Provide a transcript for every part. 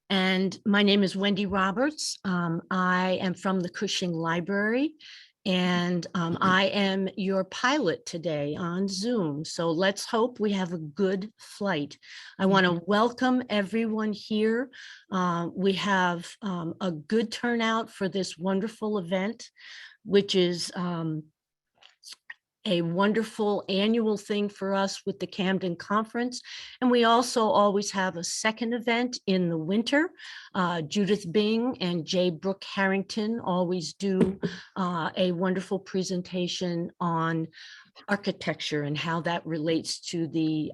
And my name is Wendy Roberts. I am from the Cushing Library, and I am your pilot today on Zoom. So let's hope we have a good flight. I want to welcome everyone here. We have a good turnout for this wonderful event, which is a wonderful annual thing for us with the Camden Conference. And we also always have a second event in the winter. Judith Bing and Jay Brooke Harrington always do a wonderful presentation on architecture and how that relates to the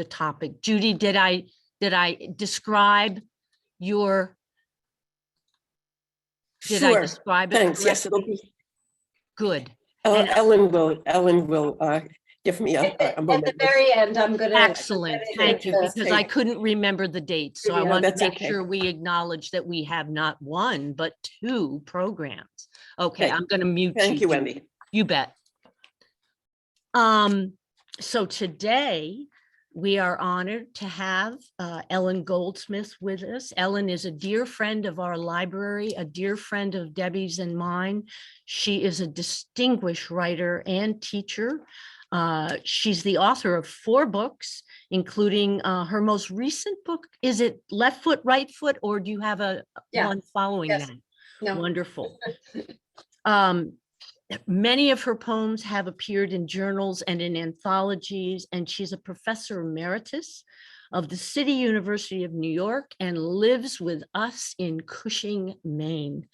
topic. Judy, did I describe your, did I describe it? Thanks. Yes, it'll be good. Ellen will give me a moment. At the very end, I'm going to. Excellent. Thank you, because I couldn't remember the date. So I want to make sure we acknowledge that we have not one, but two programs. Okay, I'm going to mute you. Thank you, Wendy. You bet. So today we are honored to have Ellen Goldsmith with us. Ellen is a dear friend of our library, a dear friend of Debbie's and mine. She is a distinguished writer and teacher. She's the author of 4 books, including her most recent book. Is it Left Foot, Right Foot, or do you have one following that? No. Wonderful. Many of her poems have appeared in journals and in anthologies, and she's a professor emeritus of the City University of New York and lives with us in Cushing, Maine.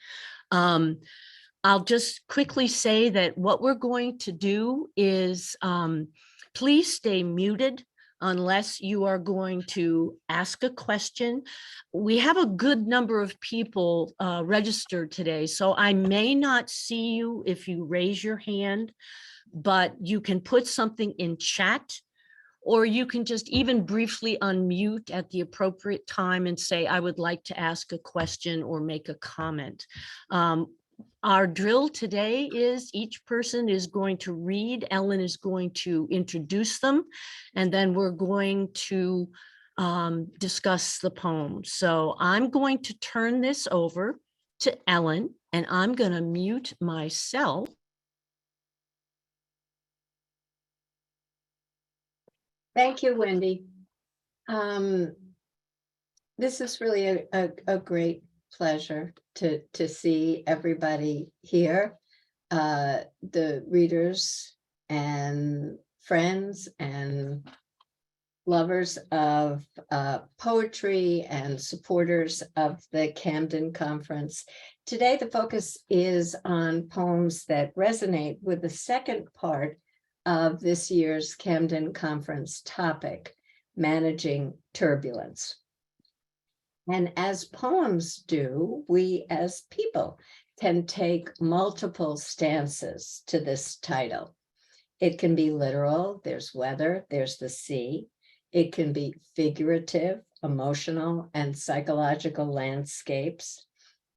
I'll just quickly say that what we're going to do is please stay muted unless you are going to ask a question. We have a good number of people registered today, so I may not see you if you raise your hand, but you can put something in chat, or you can just even briefly unmute at the appropriate time and say, I would like to ask a question or make a comment. Our drill today is each person is going to read. Ellen is going to introduce them, and then we're going to discuss the poem. So I'm going to turn this over to Ellen, and I'm going to mute myself. Thank you, Wendy. This is really a great pleasure to see everybody here, the readers and friends and lovers of poetry and supporters of the Camden Conference. Today, the focus is on poems that resonate with the second part of this year's Camden Conference topic, managing turbulence. And as poems do, we as people can take multiple stances to this title. It can be literal, there's weather, there's the sea. It can be figurative, emotional, and psychological landscapes.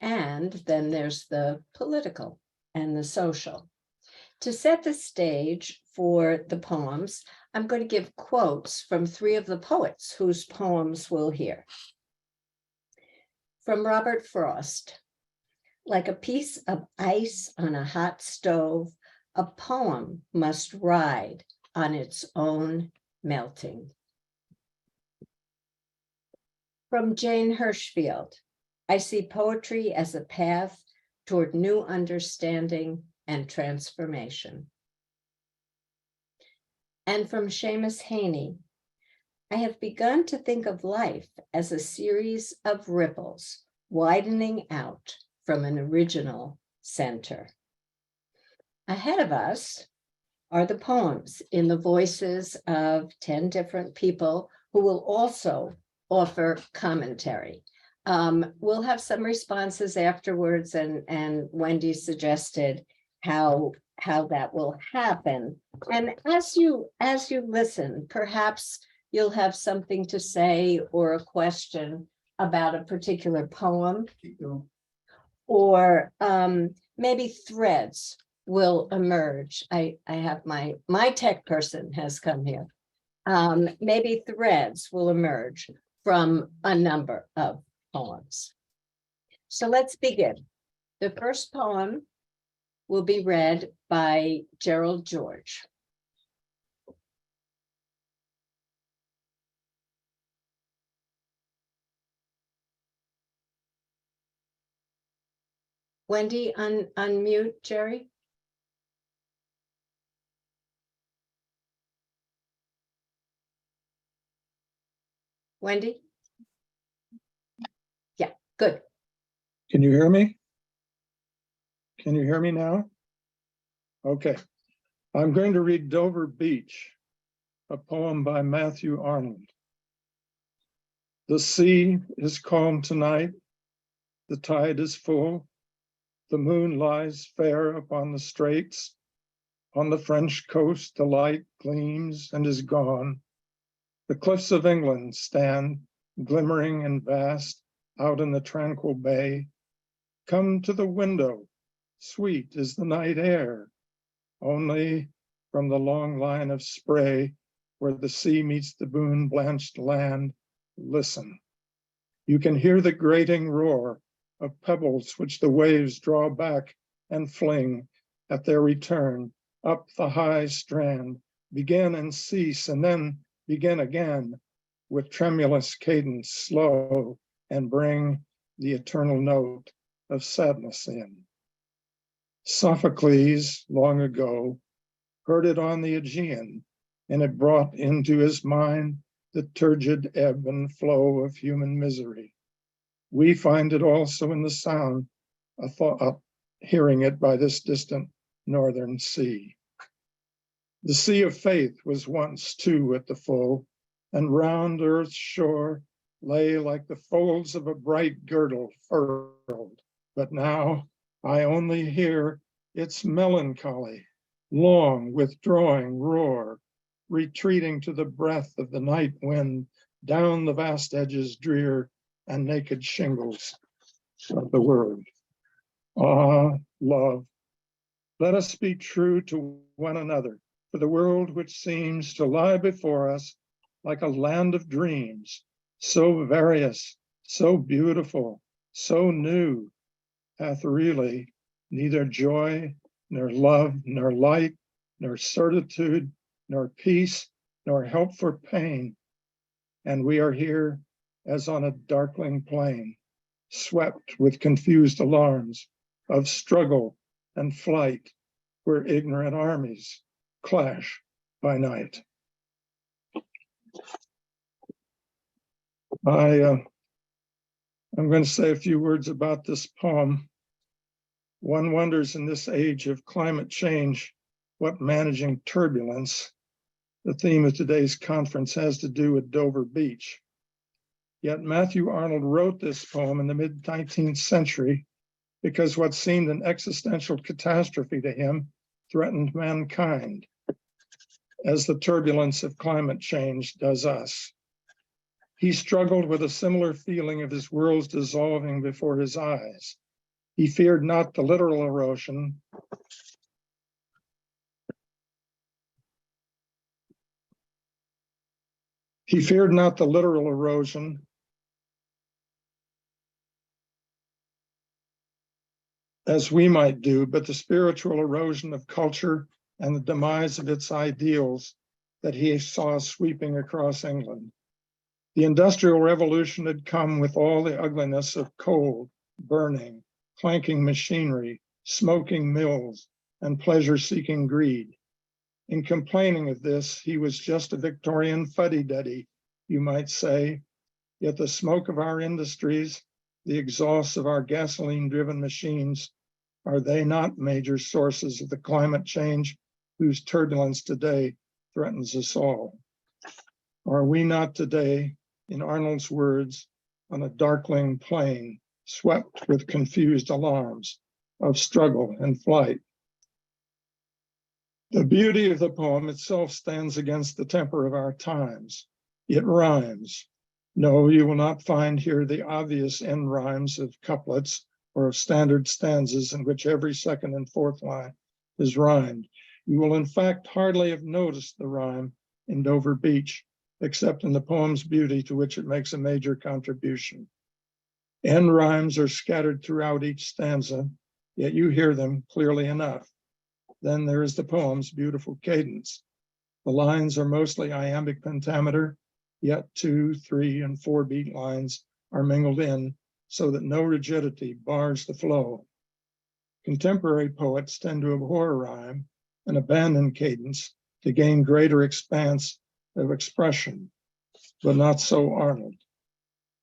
And then there's the political and the social. To set the stage for the poems, I'm going to give quotes from 3 of the poets whose poems we'll hear. From Robert Frost, like a piece of ice on a hot stove, a poem must ride on its own melting. From Jane Hirschfield, I see poetry as a path toward new understanding and transformation. And from Seamus Heaney, I have begun to think of life as a series of ripples widening out from an original center. Ahead of us are the poems in the voices of 10 different people who will also offer commentary. We'll have some responses afterwards, and Wendy suggested how that will happen. And as you listen, perhaps you'll have something to say or a question about a particular poem, or maybe threads will emerge. I have my tech person has come here. Maybe threads will emerge from a number of poems. So let's begin. The first poem will be read by Gerald George. Wendy, unmute Jerry. Wendy? Yeah, good. Can you hear me? Can you hear me now? Okay. I'm going to read Dover Beach, a poem by Matthew Arnold. The sea is calm tonight. The tide is full. The moon lies fair upon the straits. On the French coast, the light gleams and is gone. The cliffs of England stand glimmering and vast out in the tranquil bay. Come to the window, sweet is the night air. Only from the long line of spray where the sea meets the moon-blanched land, listen. You can hear the grating roar of pebbles which the waves draw back and fling at their return up the high strand, begin and cease, and then begin again with tremulous cadence slow and bring the eternal note of sadness in. Sophocles long ago heard it on the Aegean, and it brought into his mind the turgid ebb and flow of human misery. We find it also in the sound of hearing it by this distant northern sea. The sea of faith was once too at the full, and round earth's shore lay like the folds of a bright girdle furled. But now I only hear its melancholy, long withdrawing roar, retreating to the breath of the night wind down the vast edges drear and naked shingles of the world. Ah, love, let us be true to one another, for the world which seems to lie before us like a land of dreams, so various, so beautiful, so new, hath really neither joy, nor love, nor light, nor certitude, nor peace, nor help for pain. And we are here as on a darkling plain, swept with confused alarms of struggle and flight, where ignorant armies clash by night. I'm going to say a few words about this poem. One wonders in this age of climate change what managing turbulence, the theme of today's conference, has to do with Dover Beach. Yet Matthew Arnold wrote this poem in the mid-19th century because what seemed an existential catastrophe to him threatened mankind, as the turbulence of climate change does us. He struggled with a similar feeling of his world's dissolving before his eyes. He feared not the literal erosion, as we might do, but the spiritual erosion of culture and the demise of its ideals that he saw sweeping across England. The Industrial Revolution had come with all the ugliness of coal, burning, clanking machinery, smoking mills, and pleasure-seeking greed. In complaining of this, he was just a Victorian fuddy-duddy, you might say, yet the smoke of our industries, the exhausts of our gasoline-driven machines, are they not major sources of the climate change whose turbulence today threatens us all? Are we not today, in Arnold's words, on a darkling plain, swept with confused alarms of struggle and flight? The beauty of the poem itself stands against the temper of our times. It rhymes. No, you will not find here the obvious end rhymes of couplets or of standard stanzas in which every second and fourth line is rhymed. You will in fact hardly have noticed the rhyme in Dover Beach, except in the poem's beauty, to which it makes a major contribution. End rhymes are scattered throughout each stanza, yet you hear them clearly enough. Then there is the poem's beautiful cadence. The lines are mostly iambic pentameter, yet 2, 3, and 4 beat lines are mingled in so that no rigidity bars the flow. Contemporary poets tend to abhor rhyme and abandon cadence to gain greater expanse of expression, but not so Arnold.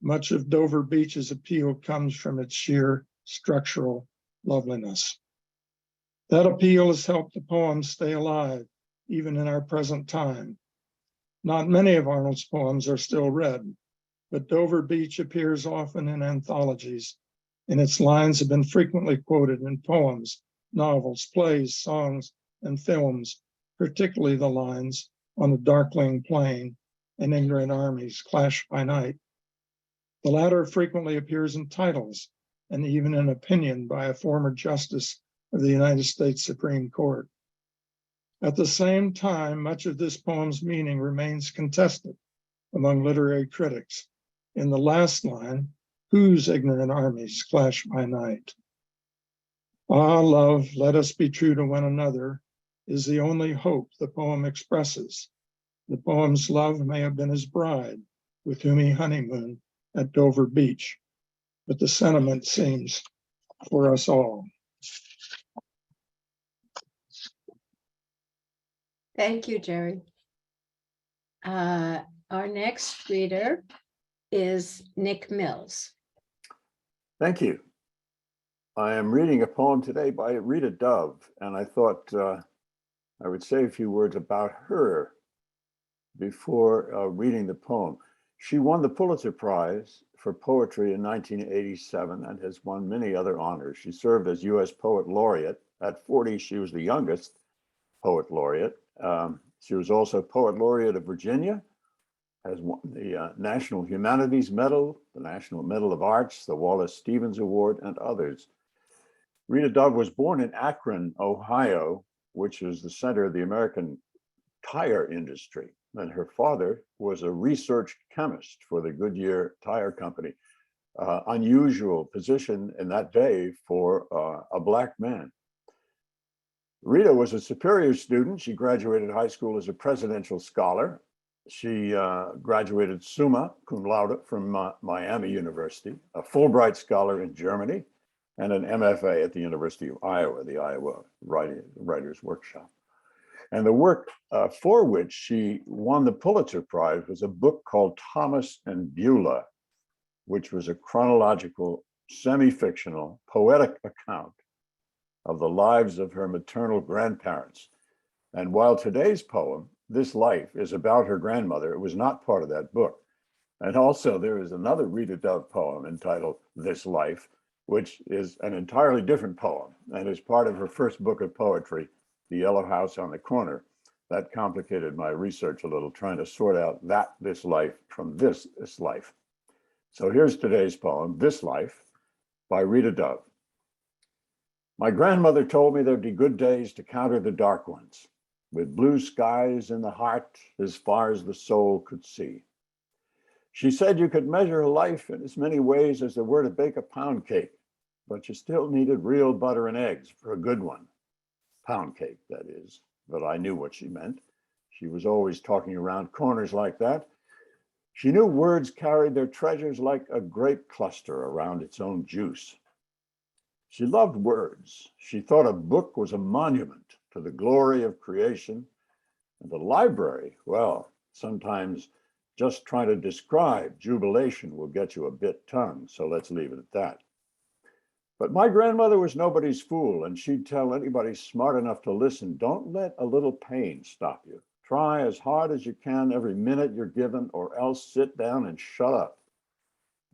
Much of Dover Beach's appeal comes from its sheer structural loveliness. That appeal has helped the poem stay alive, even in our present time. Not many of Arnold's poems are still read, but Dover Beach appears often in anthologies, and its lines have been frequently quoted in poems, novels, plays, songs, and films, particularly the lines on the darkling plain and ignorant armies clash by night. The latter frequently appears in titles and even an opinion by a former justice of the United States Supreme Court. At the same time, much of this poem's meaning remains contested among literary critics. In the last line, whose ignorant armies clash by night? Ah, love, let us be true to one another is the only hope the poem expresses. The poem's love may have been his bride, with whom he honeymooned at Dover Beach, but the sentiment seems for us all. Thank you, Jerry. Our next reader is Nick Mills. Thank you. I am reading a poem today by Rita Dove, and I thought I would say a few words about her before reading the poem. She won the Pulitzer Prize for Poetry in 1987 and has won many other honors. She served as U.S. Poet Laureate. At 40, she was the youngest Poet Laureate. She was also Poet Laureate of Virginia, has won the National Humanities Medal, the National Medal of Arts, the Wallace Stevens Award, and others. Rita Dove was born in Akron, Ohio, which is the center of the American tire industry. And her father was a research chemist for the Goodyear Tire Company. Unusual position in that day for a Black man. Rita was a superior student. She graduated high school as a presidential scholar. She graduated summa cum laude from Miami University, a Fulbright scholar in Germany, and an MFA at the University of Iowa, the Iowa Writers Workshop. And the work for which she won the Pulitzer Prize was a book called Thomas and Beulah, which was a chronological, semi-fictional, poetic account of the lives of her maternal grandparents. And while today's poem, This Life, is about her grandmother, it was not part of that book. And also there is another Rita Dove poem entitled This Life, which is an entirely different poem and is part of her first book of poetry, The Yellow House on the Corner. That complicated my research a little, trying to sort out this life from this life. So here's today's poem, This Life, by Rita Dove. My grandmother told me there'd be good days to counter the dark ones, with blue skies in the heart as far as the soul could see. She said you could measure life in as many ways as there were to bake a pound cake, but you still needed real butter and eggs for a good one. Pound cake, that is, but I knew what she meant. She was always talking around corners like that. She knew words carried their treasures like a grape cluster around its own juice. She loved words. She thought a book was a monument to the glory of creation, and the library, well, sometimes just trying to describe jubilation will get you a bit tongue, so let's leave it at that. But my grandmother was nobody's fool, and she'd tell anybody smart enough to listen, don't let a little pain stop you. Try as hard as you can every minute you're given, or else sit down and shut up.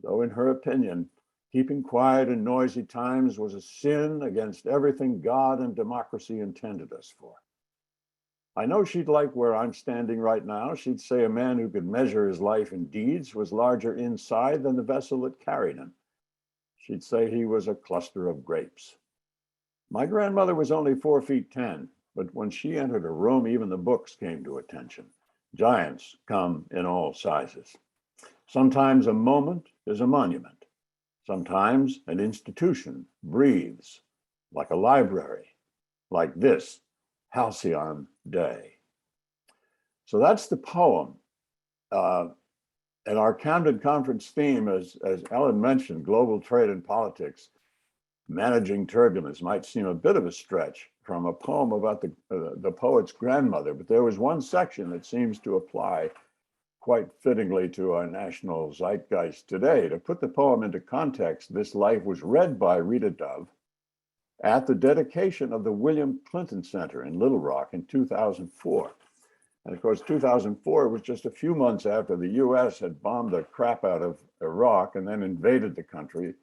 Though in her opinion, keeping quiet in noisy times was a sin against everything God and democracy intended us for. I know she'd like where I'm standing right now. She'd say a man who could measure his life in deeds was larger inside than the vessel that carried him. She'd say he was a cluster of grapes. My grandmother was only 4 feet 10, but when she entered a room, even the books came to attention. Giants come in all sizes. Sometimes a moment is a monument. Sometimes an institution breathes like a library, like this halcyon day. So that's the poem. And our Camden Conference theme, as Ellen mentioned, global trade and politics, managing turbulence, might seem a bit of a stretch from a poem about the poet's grandmother, but there was one section that seems to apply quite fittingly to our national zeitgeist today. To put the poem into context, this life was read by Rita Dove at the dedication of the William Clinton Center in Little Rock in 2004. And of course, 2004 was just a few months after the US had bombed the crap out of Iraq and then invaded the country,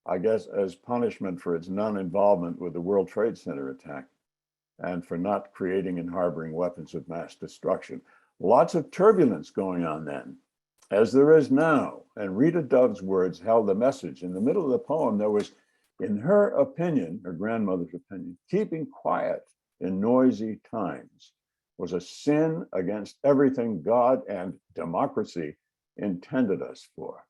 I guess as punishment for its non-involvement with the World Trade Center attack and for not creating and harboring weapons of mass destruction. Lots of turbulence going on then, as there is now. And Rita Dove's words held the message. In the middle of the poem, there was, in her opinion, her grandmother's opinion, keeping quiet in noisy times was a sin against everything God and democracy intended us for.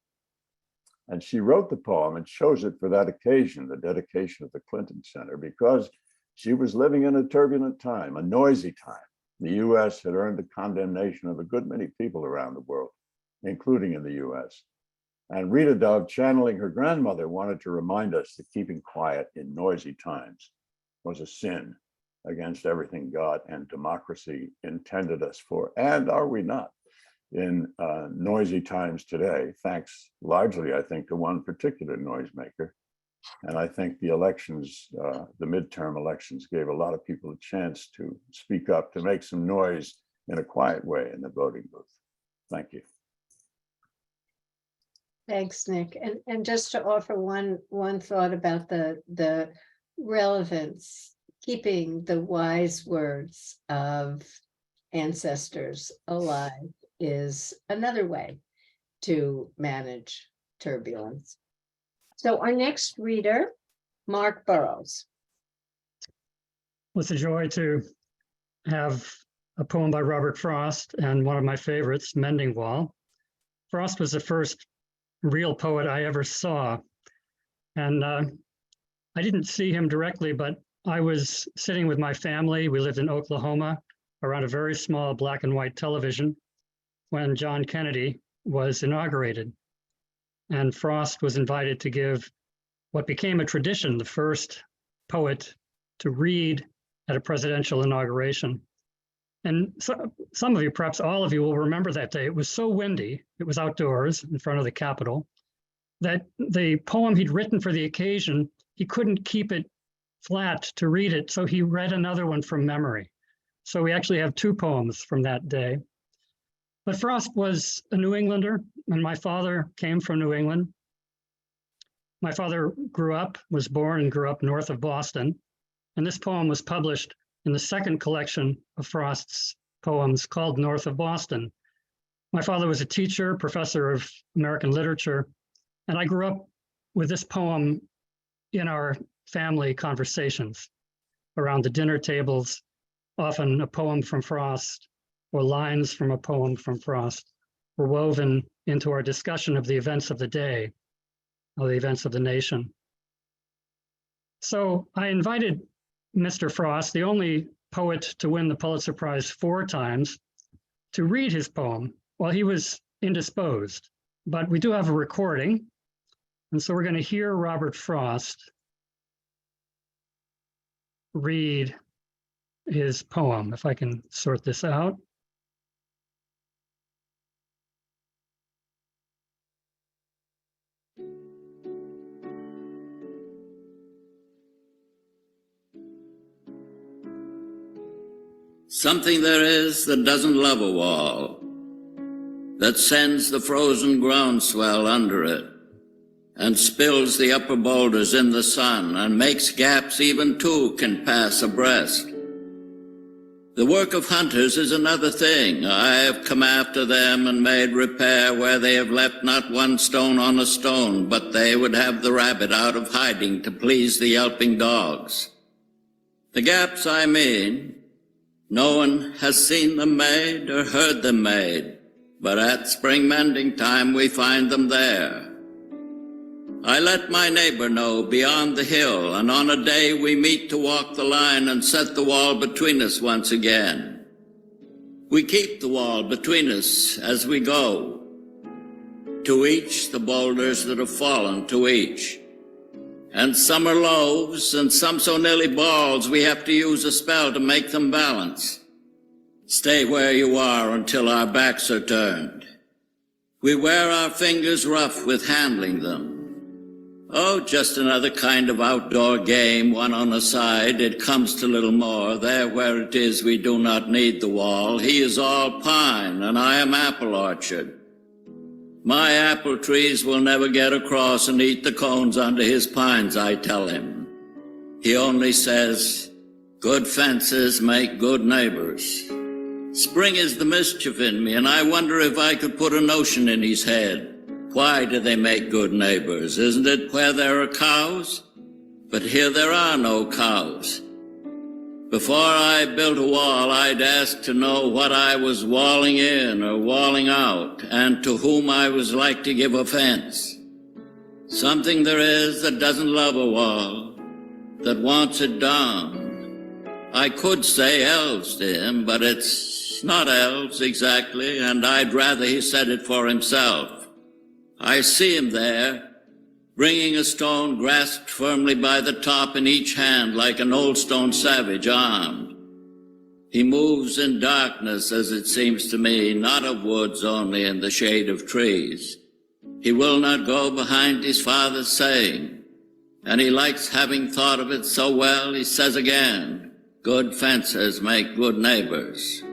And she wrote the poem and chose it for that occasion, the dedication of the Clinton Center, because she was living in a turbulent time, a noisy time. The US had earned the condemnation of a good many people around the world, including in the US. And Rita Dove, channeling her grandmother, wanted to remind us that keeping quiet in noisy times was a sin against everything God and democracy intended us for. And are we not in noisy times today, thanks largely, I think, to one particular noisemaker. And I think the elections, the midterm elections, gave a lot of people a chance to speak up, to make some noise in a quiet way in the voting booth. Thank you. Thanks, Nick. And just to offer one thought about the relevance, keeping the wise words of ancestors alive is another way to manage turbulence. So our next reader, Mark Burrows. Well, it's a joy to have a poem by Robert Frost and one of my favorites, Mending Wall. Frost was the first real poet I ever saw. And I didn't see him directly, but I was sitting with my family. We lived in Oklahoma around a very small black and white television when John Kennedy was inaugurated. And Frost was invited to give what became a tradition, the first poet to read at a presidential inauguration. And so, some of you, perhaps all of you, will remember that day. It was so windy, it was outdoors in front of the Capitol, that the poem he'd written for the occasion, he couldn't keep it flat to read it, so he read another one from memory. So we actually have two poems from that day. But Frost was a New Englander, and my father came from New England. My father was born and grew up north of Boston, and this poem was published in the second collection of Frost's poems called North of Boston. My father was a teacher, professor of American literature, and I grew up with this poem in our family conversations around the dinner tables, often a poem from Frost or lines from a poem from Frost were woven into our discussion of the events of the day, or the events of the nation. So I invited Mr. Frost, the only poet to win the Pulitzer Prize 4 times, to read his poem while he was indisposed. But we do have a recording, and so we're going to hear Robert Frost read his poem, if I can sort this out. Something there is that doesn't love a wall, that sends the frozen groundswell under it, and spills the upper boulders in the sun, and makes gaps even two can pass abreast. The work of hunters is another thing. I have come after them and made repair where they have left not one stone on a stone, but they would have the rabbit out of hiding to please the yelping dogs. The gaps I mean, no one has seen them made or heard them made, but at spring mending time we find them there. I let my neighbor know beyond the hill, and on a day we meet to walk the line and set the wall between us once again. We keep the wall between us as we go, to each the boulders that have fallen to each. And some are loaves, and some so nearly balls we have to use a spell to make them balance. Stay where you are until our backs are turned. We wear our fingers rough with handling them. Oh, just another kind of outdoor game, one on a side. It comes to little more. There where it is we do not need the wall. He is all pine, and I am apple orchard. My apple trees will never get across and eat the cones under his pines, I tell him. He only says, good fences make good neighbors. Spring is the mischief in me, and I wonder if I could put a notion in his head. Why do they make good neighbors? Isn't it where there are cows? But here there are no cows. Before I built a wall, I'd ask to know what I was walling in or walling out, and to whom I was like to give offense. Something there is that doesn't love a wall, that wants it down. I could say elves to him, but it's not elves exactly, and I'd rather he said it for himself. I see him there, bringing a stone grasped firmly by the top in each hand like an old stone savage armed. He moves in darkness, as it seems to me, not of woods only in the shade of trees. He will not go behind his father's saying, and he likes having thought of it so well, he says again, good fences make good neighbors.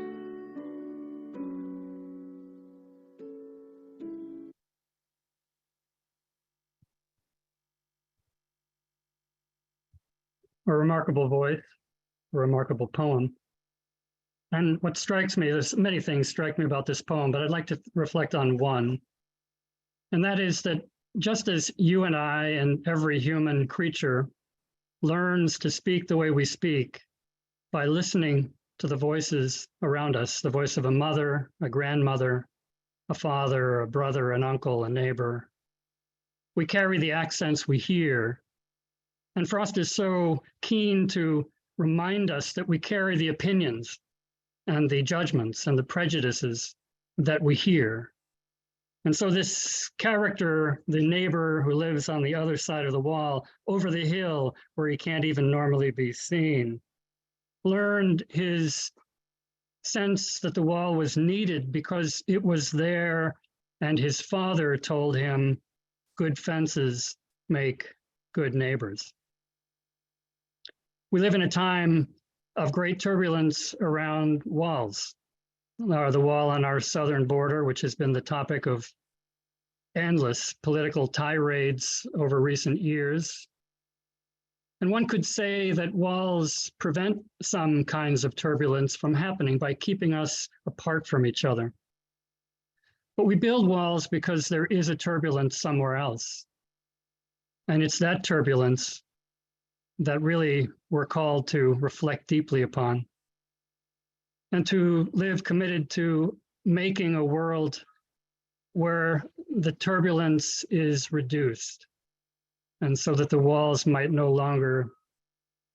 A remarkable voice, a remarkable poem. And what strikes me, there's many things strike me about this poem, but I'd like to reflect on one. And that is that just as you and I and every human creature learns to speak the way we speak by listening to the voices around us, the voice of a mother, a grandmother, a father, a brother, an uncle, a neighbor, we carry the accents we hear. And Frost is so keen to remind us that we carry the opinions and the judgments and the prejudices that we hear. And so this character, the neighbor who lives on the other side of the wall, over the hill where he can't even normally be seen, learned his sense that the wall was needed because it was there, and his father told him, good fences make good neighbors. We live in a time of great turbulence around walls. The wall on our southern border, which has been the topic of endless political tirades over recent years. And one could say that walls prevent some kinds of turbulence from happening by keeping us apart from each other. But we build walls because there is a turbulence somewhere else. And it's that turbulence that really we're called to reflect deeply upon and to live committed to making a world where the turbulence is reduced, and so that the walls might no longer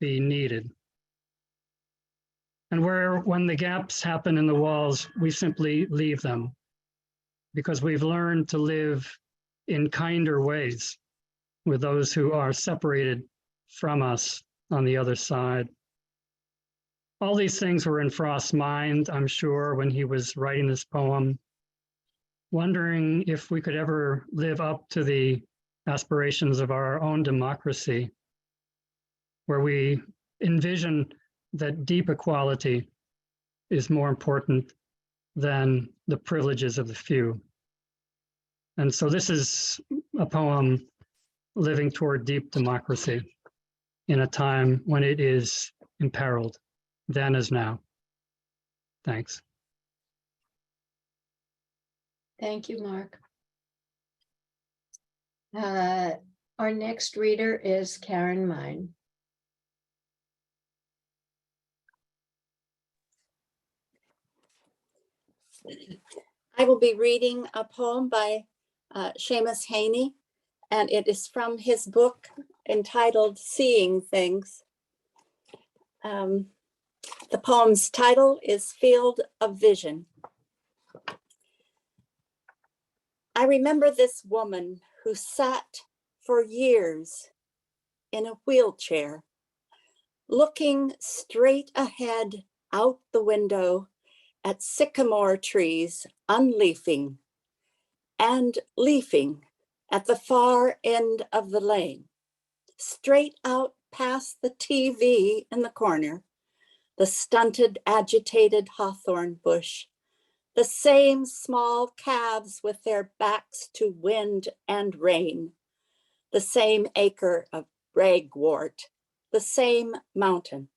be needed. And where, when the gaps happen in the walls, we simply leave them because we've learned to live in kinder ways with those who are separated from us on the other side. All these things were in Frost's mind, I'm sure, when he was writing this poem, wondering if we could ever live up to the aspirations of our own democracy, where we envision that deep equality is more important than the privileges of the few. And so this is a poem living toward deep democracy in a time when it is imperiled, then as now. Thanks. Thank you, Mark. Our next reader is Karen Mine. I will be reading a poem by Seamus Haney, and it is from his book entitled Seeing Things. The poem's title is Field of Vision. I remember this woman who sat for years in a wheelchair, looking straight ahead out the window at sycamore trees unleafing and leafing at the far end of the lane, straight out past the TV in the corner, the stunted, agitated hawthorn bush, the same small calves with their backs to wind and rain, the same acre of ragwort, the same mountain.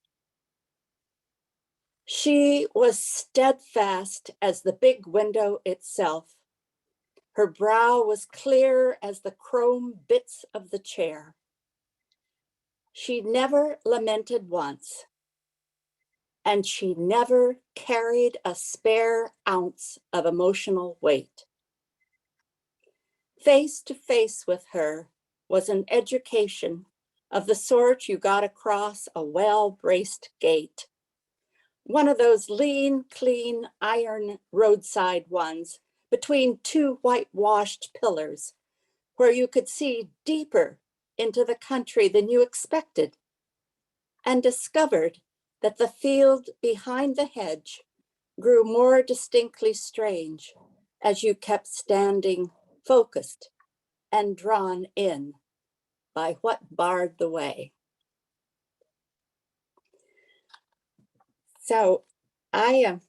She was steadfast as the big window itself. Her brow was clear as the chrome bits of the chair. She never lamented once, and she never carried a spare ounce of emotional weight. Face to face with her was an education of the sort you got across a well-braced gate. One of those lean, clean iron roadside ones between two whitewashed pillars, where you could see deeper into the country than you expected, and discovered that the field behind the hedge grew more distinctly strange as you kept standing focused and drawn in by what barred the way. So I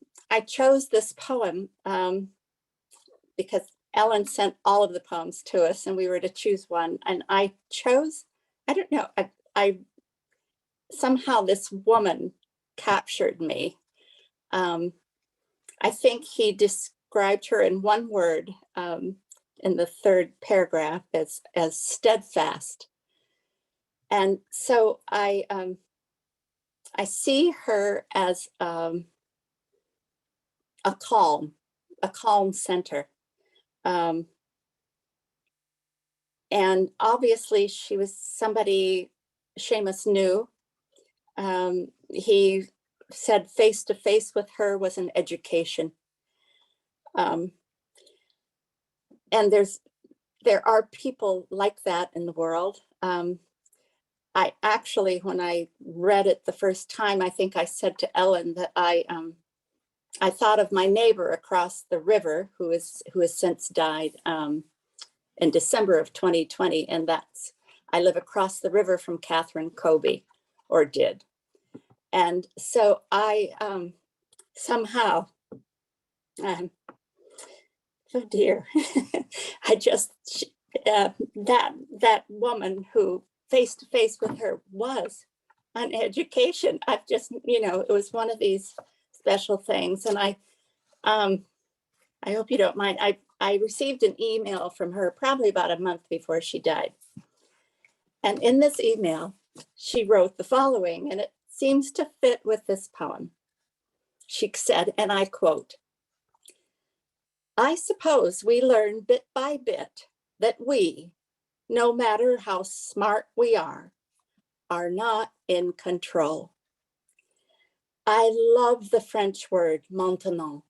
chose this poem because Ellen sent all of the poems to us and we were to choose one. And I chose, I don't know, I somehow this woman captured me. I think he described her in one word in the third paragraph as steadfast. And so I see her as a calm center. And obviously she was somebody Seamus knew. He said face to face with her was an education. And there are people like that in the world. I actually, when I read it the first time, I think I said to Ellen that I thought of my neighbor across the river who has since died in December of 2020. And I live across the river from Catherine Covey, or did. And so I somehow, oh dear, I just, that woman who face to face with her was an education. I've just, it was one of these special things. And I hope you don't mind. I received an email from her probably about a month before she died. And in this email, she wrote the following, and it seems to fit with this poem. She said, and I quote, "I suppose we learn bit by bit that we, no matter how smart we are not in control. I love the French word maintenant.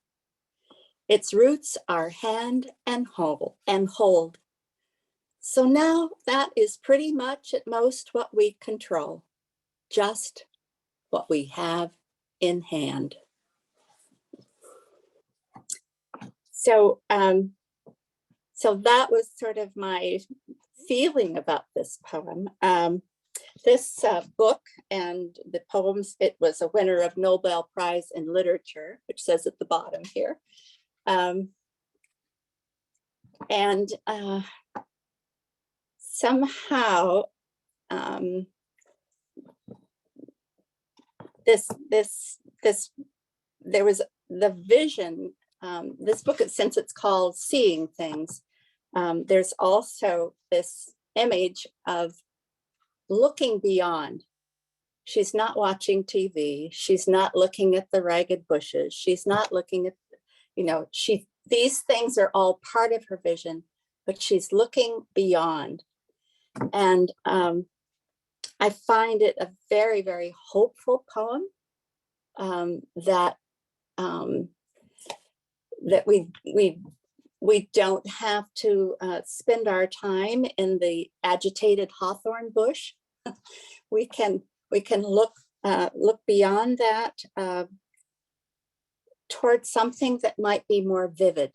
Its roots are hand and hold. So now that is pretty much at most what we control, just what we have in hand." So, so that was sort of my feeling about this poem. This book and the poems, it was a winner of Nobel Prize in Literature, which says at the bottom here. And somehow there was the vision. This book, since it's called Seeing Things, there's also this image of looking beyond. She's not watching TV. She's not looking at the ragged bushes. She's not looking at, these things are all part of her vision, but she's looking beyond. And I find it a very, very hopeful poem that we don't have to spend our time in the agitated hawthorn bush. We can look beyond that towards something that might be more vivid.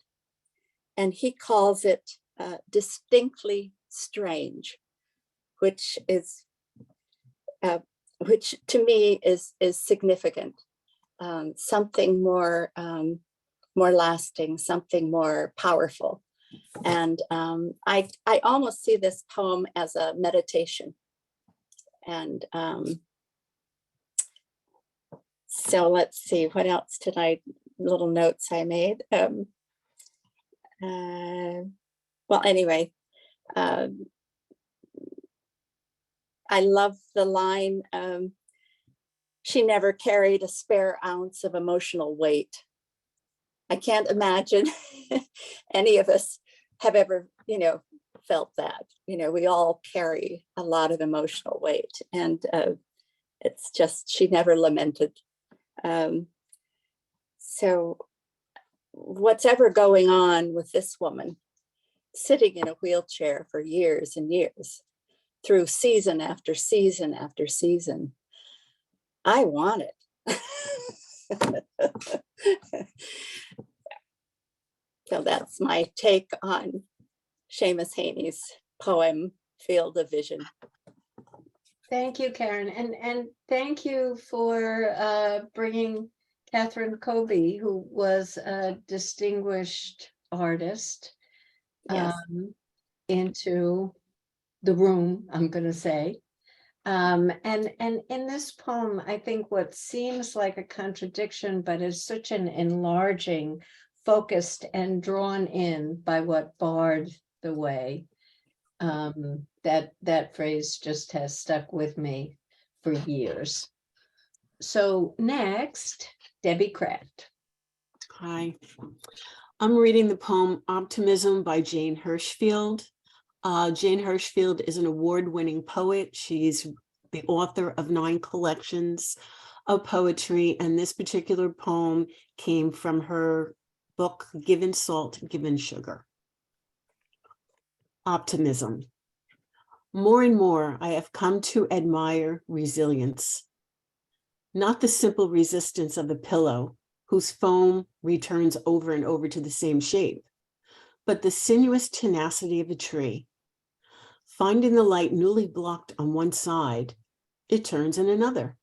And he calls it distinctly strange, which to me is significant. Something more lasting, something more powerful. And I almost see this poem as a meditation. And so let's see, what else did little notes I made. Well, anyway, I love the line, she never carried a spare ounce of emotional weight. I can't imagine any of us have ever, felt that. We all carry a lot of emotional weight, and it's just, she never lamented. So what's ever going on with this woman sitting in a wheelchair for years and years, through season after season after season, I want it. So that's my take on Seamus Heaney's poem, Field of Vision. Thank you, Karen. And thank you for bringing Catherine Covey, who was a distinguished artist, Yes. into the room, I'm going to say. And in this poem, I think what seems like a contradiction, but is such an enlarging, focused and drawn in by what barred the way, that phrase just has stuck with me for years. So next, Debbie Kraft. Hi, I'm reading the poem Optimism by Jane Hirschfield. Jane Hirschfield is an award-winning poet. She's the author of 9 collections of poetry, and this particular poem came from her book, Given Salt, Given Sugar. Optimism. More and more, I have come to admire resilience, not the simple resistance of a pillow whose foam returns over and over to the same shape, but the sinuous tenacity of a tree. Finding the light newly blocked on one side, it turns in another.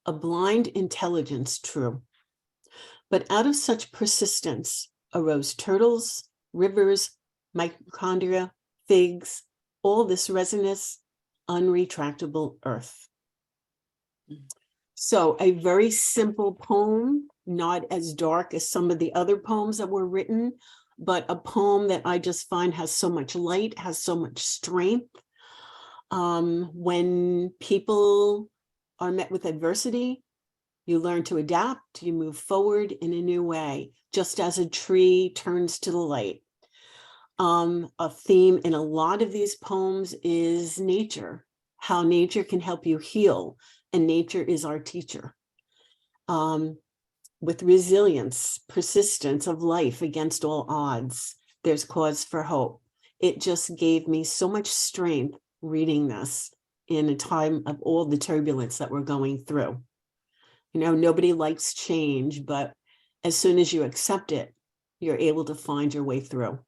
A blind intelligence, true. But out of such persistence arose turtles, rivers, mitochondria, figs, all this resinous, unretractable earth. So a very simple poem, not as dark as some of the other poems that were written, but a poem that I just find has so much light, has so much strength. When people are met with adversity, you learn to adapt, you move forward in a new way, just as a tree turns to the light. A theme in a lot of these poems is nature, how nature can help you heal, and nature is our teacher. With resilience, persistence of life against all odds, there's cause for hope. It just gave me so much strength reading this in a time of all the turbulence that we're going through. Nobody likes change, but as soon as you accept it, you're able to find your way through.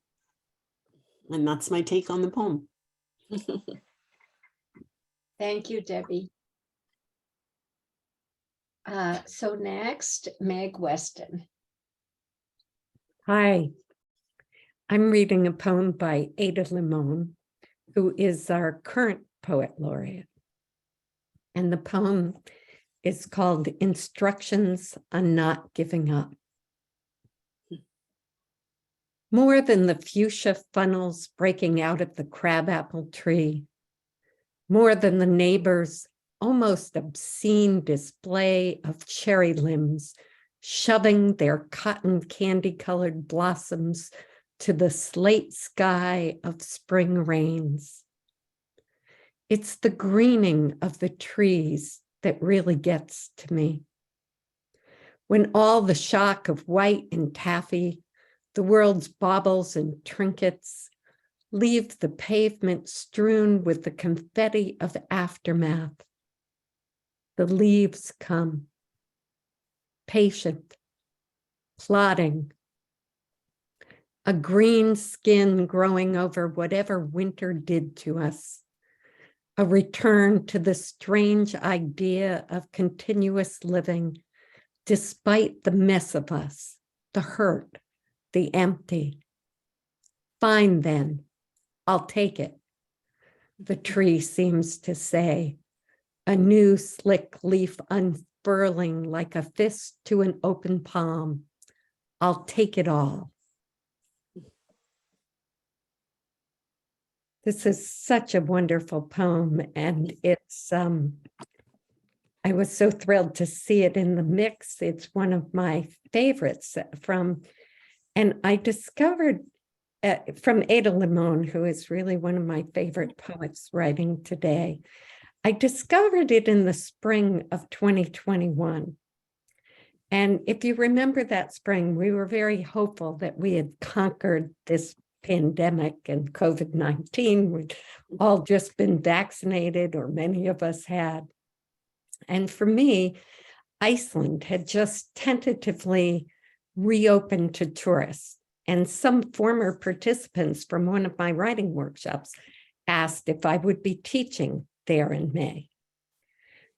And that's my take on the poem. Thank you, Debbie. So next, Meg Weston. Hi, I'm reading a poem by Ada Limon, who is our current poet laureate. And the poem is called Instructions on Not Giving Up. More than the fuchsia funnels breaking out of the crabapple tree, more than the neighbor's almost obscene display of cherry limbs shoving their cotton candy-colored blossoms to the slate sky of spring rains. It's the greening of the trees that really gets to me. When all the shock of white and taffy, the world's baubles and trinkets, leave the pavement strewn with the confetti of aftermath, the leaves come, patient, plodding, a green skin growing over whatever winter did to us, a return to the strange idea of continuous living despite the mess of us, the hurt, the empty. Fine then, I'll take it, the tree seems to say, a new slick leaf unfurling like a fist to an open palm. I'll take it all. This is such a wonderful poem, and it's, I was so thrilled to see it in the mix. It's one of my favorites from, and I discovered from Ada Limon, who is really one of my favorite poets writing today. I discovered it in the spring of 2021. And if you remember that spring, we were very hopeful that we had conquered this pandemic and COVID-19. We'd all just been vaccinated, or many of us had. And for me, Iceland had just tentatively reopened to tourists. And some former participants from one of my writing workshops asked if I would be teaching there in May.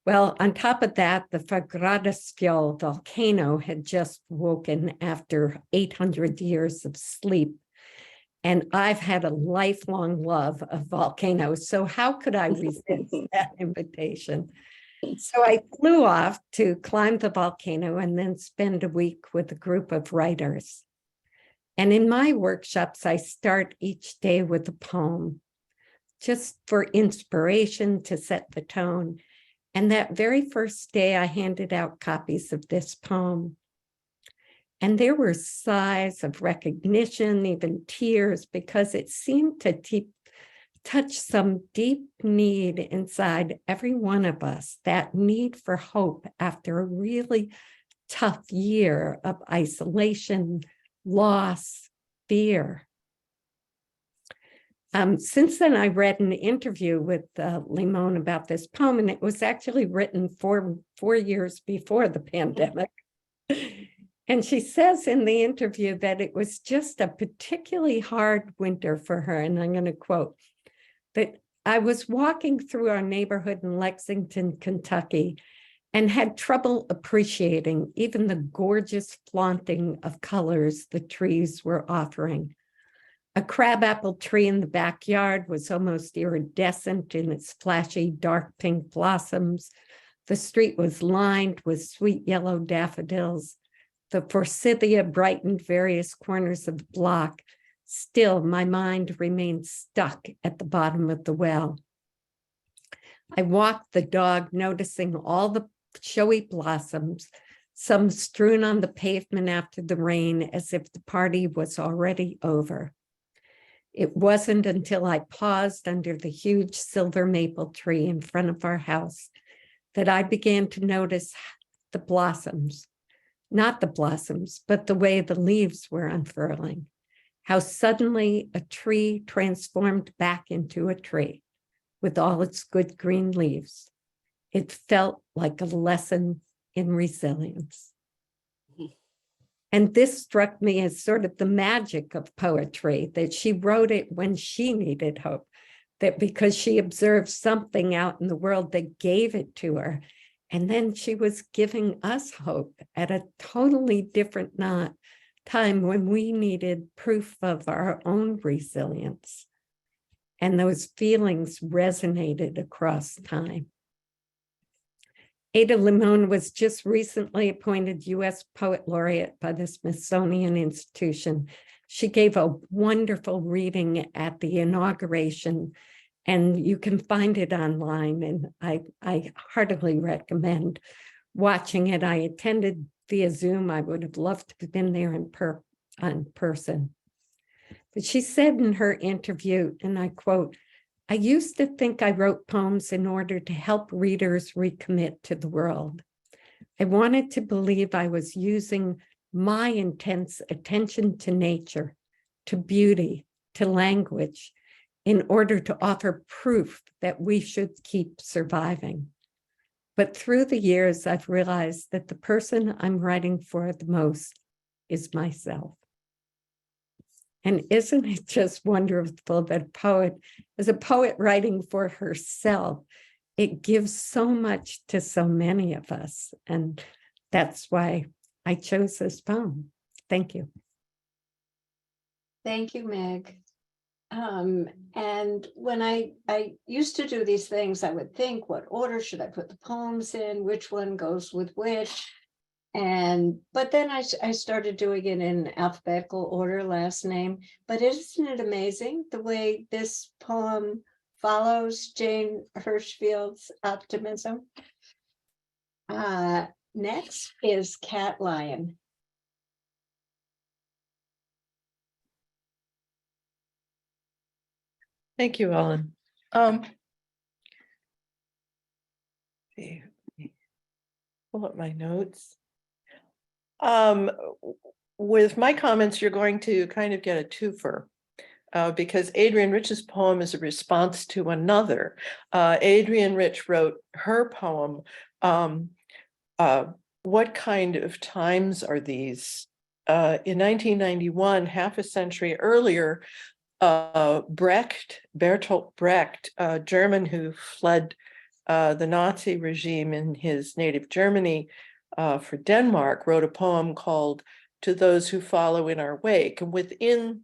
Well, on top of that, the Fagradalsfjall volcano had just woken after 800 years of sleep. And I've had a lifelong love of volcanoes. So how could I resist that invitation? So I flew off to climb the volcano and then spend a week with a group of writers. And in my workshops, I start each day with a poem, just for inspiration to set the tone. And that very first day, I handed out copies of this poem. And there were sighs of recognition, even tears, because it seemed to touch some deep need inside every one of us, that need for hope after a really tough year of isolation, loss, fear. Since then, I read an interview with Limon about this poem, and it was actually written four years before the pandemic. And she says in the interview that it was just a particularly hard winter for her, and I'm going to quote, that I was walking through our neighborhood in Lexington, Kentucky, and had trouble appreciating even the gorgeous flaunting of colors the trees were offering. A crabapple tree in the backyard was almost iridescent in its flashy dark pink blossoms. The street was lined with sweet yellow daffodils. The forsythia brightened various corners of the block. Still, my mind remained stuck at the bottom of the well. I walked the dog, noticing all the showy blossoms, some strewn on the pavement after the rain, as if the party was already over. It wasn't until I paused under the huge silver maple tree in front of our house that I began to notice the blossoms, not the blossoms, but the way the leaves were unfurling, how suddenly a tree transformed back into a tree with all its good green leaves. It felt like a lesson in resilience. And this struck me as sort of the magic of poetry, that she wrote it when she needed hope, that because she observed something out in the world that gave it to her. And then she was giving us hope at a totally different time when we needed proof of our own resilience. And those feelings resonated across time. Ada Limon was just recently appointed U.S. Poet Laureate by the Smithsonian Institution. She gave a wonderful reading at the inauguration, and you can find it online, and I heartily recommend watching it. I attended via Zoom. I would have loved to have been there in person. But she said in her interview, and I quote, I used to think I wrote poems in order to help readers recommit to the world. I wanted to believe I was using my intense attention to nature, to beauty, to language, in order to offer proof that we should keep surviving. But through the years, I've realized that the person I'm writing for the most is myself. And isn't it just wonderful that as a poet writing for herself, it gives so much to so many of us. And that's why I chose this poem. Thank you. Thank you, Meg. And when I used to do these things, I would think, what order should I put the poems in? Which one goes with which? But then I started doing it in alphabetical order, last name. But isn't it amazing the way this poem follows Jane Hirschfield's optimism? Next is Cat Lion. Thank you, Ellen. Pull up my notes. With my comments, you're going to kind of get a twofer. Because Adrienne Rich's poem is a response to another. Adrienne Rich wrote her poem, What Kind of Times Are These? In 1991, half a century earlier, Bertolt Brecht, a German who fled the Nazi regime in his native Germany for Denmark, wrote a poem called To Those Who Follow in Our Wake. And within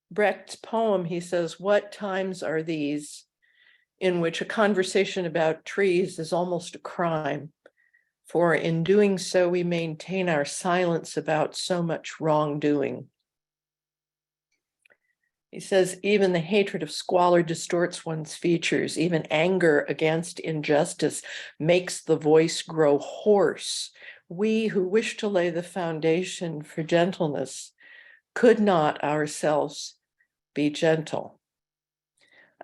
Brecht's poem, he says, what times are these in which a conversation about trees is almost a crime? For in doing so, we maintain our silence about so much wrongdoing. He says, even the hatred of squalor distorts one's features. Even anger against injustice makes the voice grow hoarse. We who wish to lay the foundation for gentleness could not ourselves be gentle.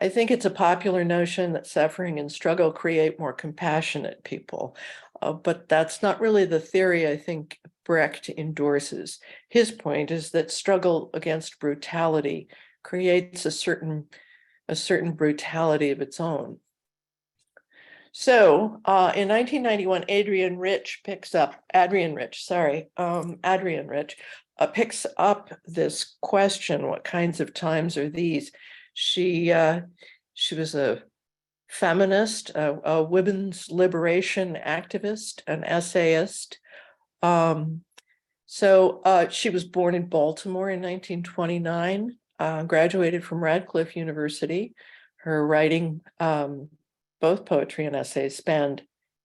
I think it's a popular notion that suffering and struggle create more compassionate people, but that's not really the theory I think Brecht endorses. His point is that struggle against brutality creates a certain brutality of its own. So in 1991, Adrienne Rich picks up this question, what kinds of times are these? She was a feminist, a women's liberation activist, an essayist. She was born in Baltimore in 1929, graduated from Radcliffe University. Her writing, both poetry and essays, spanned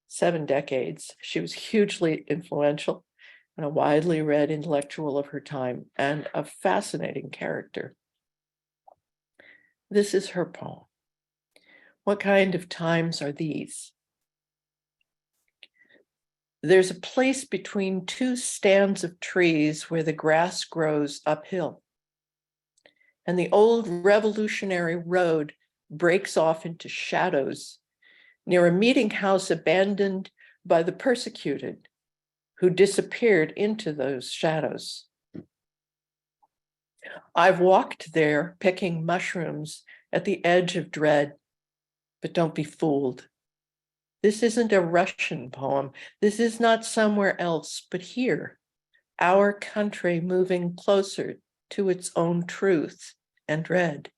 7 decades. She was hugely influential and a widely read intellectual of her time and a fascinating character. This is her poem. What kind of times are these? There's a place between 2 stands of trees where the grass grows uphill, and the old revolutionary road breaks off into shadows near a meeting house abandoned by the persecuted who disappeared into those shadows. I've walked there picking mushrooms at the edge of dread, but don't be fooled. This isn't a Russian poem. This is not somewhere else, but here, our country moving closer to its own truth and dread,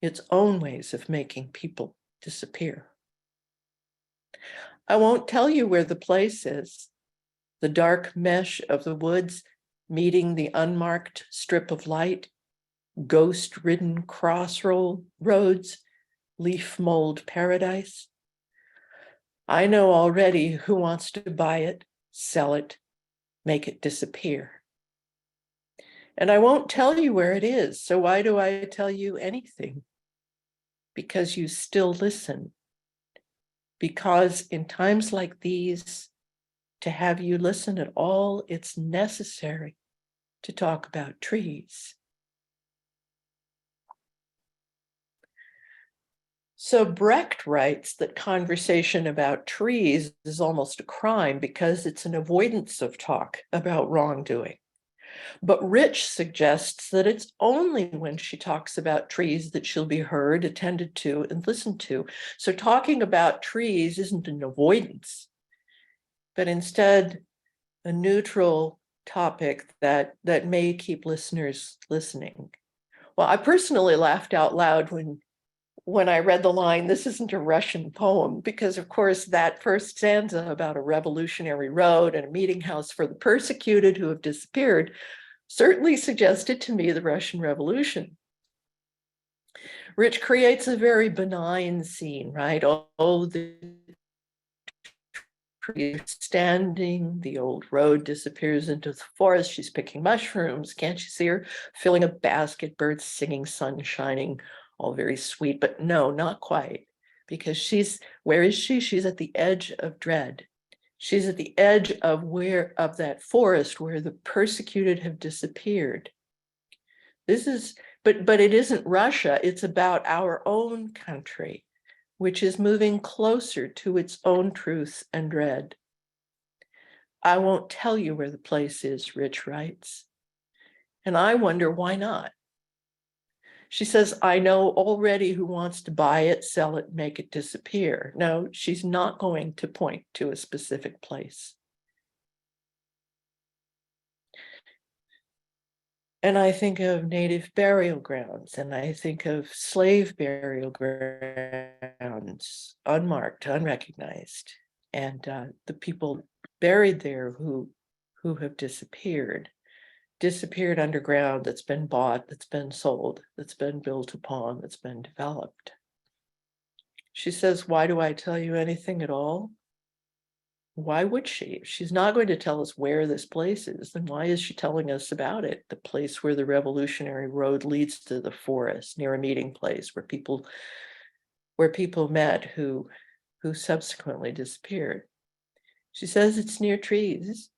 its own ways of making people disappear. I won't tell you where the place is, the dark mesh of the woods meeting the unmarked strip of light, ghost-ridden crossroads, leaf mold paradise. I know already who wants to buy it, sell it, make it disappear. And I won't tell you where it is, so why do I tell you anything? Because you still listen. Because in times like these, to have you listen at all, it's necessary to talk about trees. So Brecht writes that conversation about trees is almost a crime because it's an avoidance of talk about wrongdoing. But Rich suggests that it's only when she talks about trees that she'll be heard, attended to, and listened to. So talking about trees isn't an avoidance, but instead a neutral topic that may keep listeners listening. Well, I personally laughed out loud when I read the line, "This isn't a Russian poem," because of course that first stanza about a revolutionary road and a meeting house for the persecuted who have disappeared certainly suggested to me the Russian Revolution. Rich creates a very benign scene, right? Oh, the trees standing, the old road disappears into the forest. She's picking mushrooms. Can't you see her filling a basket, birds singing, sun shining, all very sweet, but no, not quite, because where is she? She's at the edge of dread. She's at the edge of that forest where the persecuted have disappeared. But it isn't Russia, it's about our own country, which is moving closer to its own truth and dread. I won't tell you where the place is, Rich writes. And I wonder why not? She says, I know already who wants to buy it, sell it, make it disappear. No, she's not going to point to a specific place. And I think of native burial grounds, and I think of slave burial grounds, unmarked, unrecognized, and the people buried there who have disappeared underground, that's been bought, that's been sold, that's been built upon, that's been developed. She says, why do I tell you anything at all? Why would she? If she's not going to tell us where this place is, then why is she telling us about it? The place where the revolutionary road leads to the forest, near a meeting place where people met who subsequently disappeared. She says it's near trees.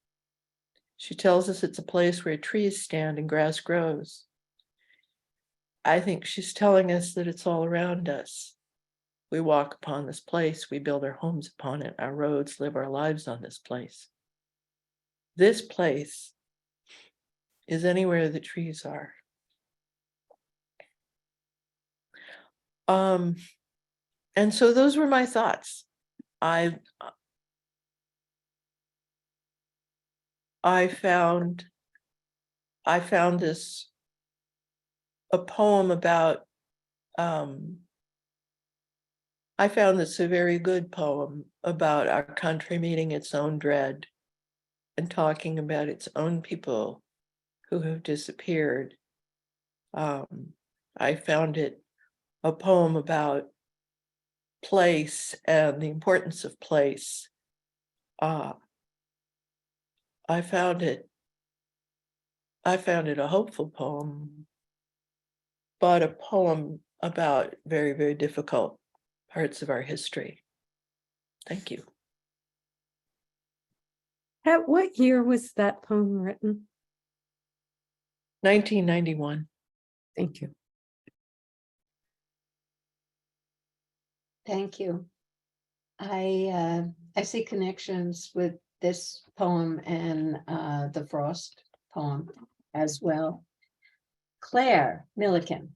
She tells us it's a place where trees stand and grass grows. I think she's telling us that it's all around us. We walk upon this place, we build our homes upon it, our roads, live our lives on this place. This place is anywhere the trees are. And so those were my thoughts. I found this a poem about I found this a very good poem about our country meeting its own dread and talking about its own people who have disappeared. I found it a poem about place and the importance of place. I found it a hopeful poem, but a poem about very, very difficult parts of our history. Thank you. At what year was that poem written? 1991. Thank you. Thank you. I see connections with this poem and the Frost poem as well. Claire Milliken.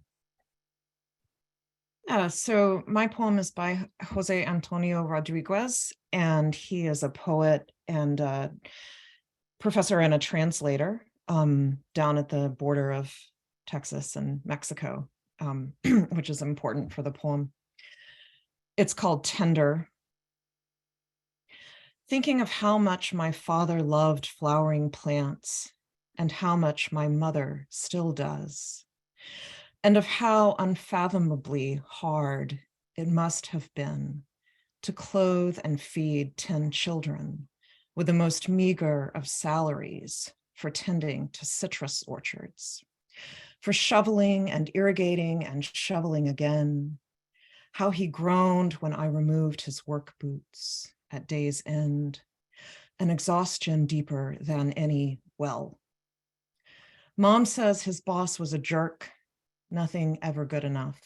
So my poem is by Jose Antonio Rodriguez, and he is a poet and a professor and a translator down at the border of Texas and Mexico, which is important for the poem. It's called Tender. Thinking of how much my father loved flowering plants and how much my mother still does, and of how unfathomably hard it must have been to clothe and feed 10 children with the most meager of salaries for tending to citrus orchards, for shoveling and irrigating and shoveling again, how he groaned when I removed his work boots at day's end, an exhaustion deeper than any well. Mom says his boss was a jerk, nothing ever good enough.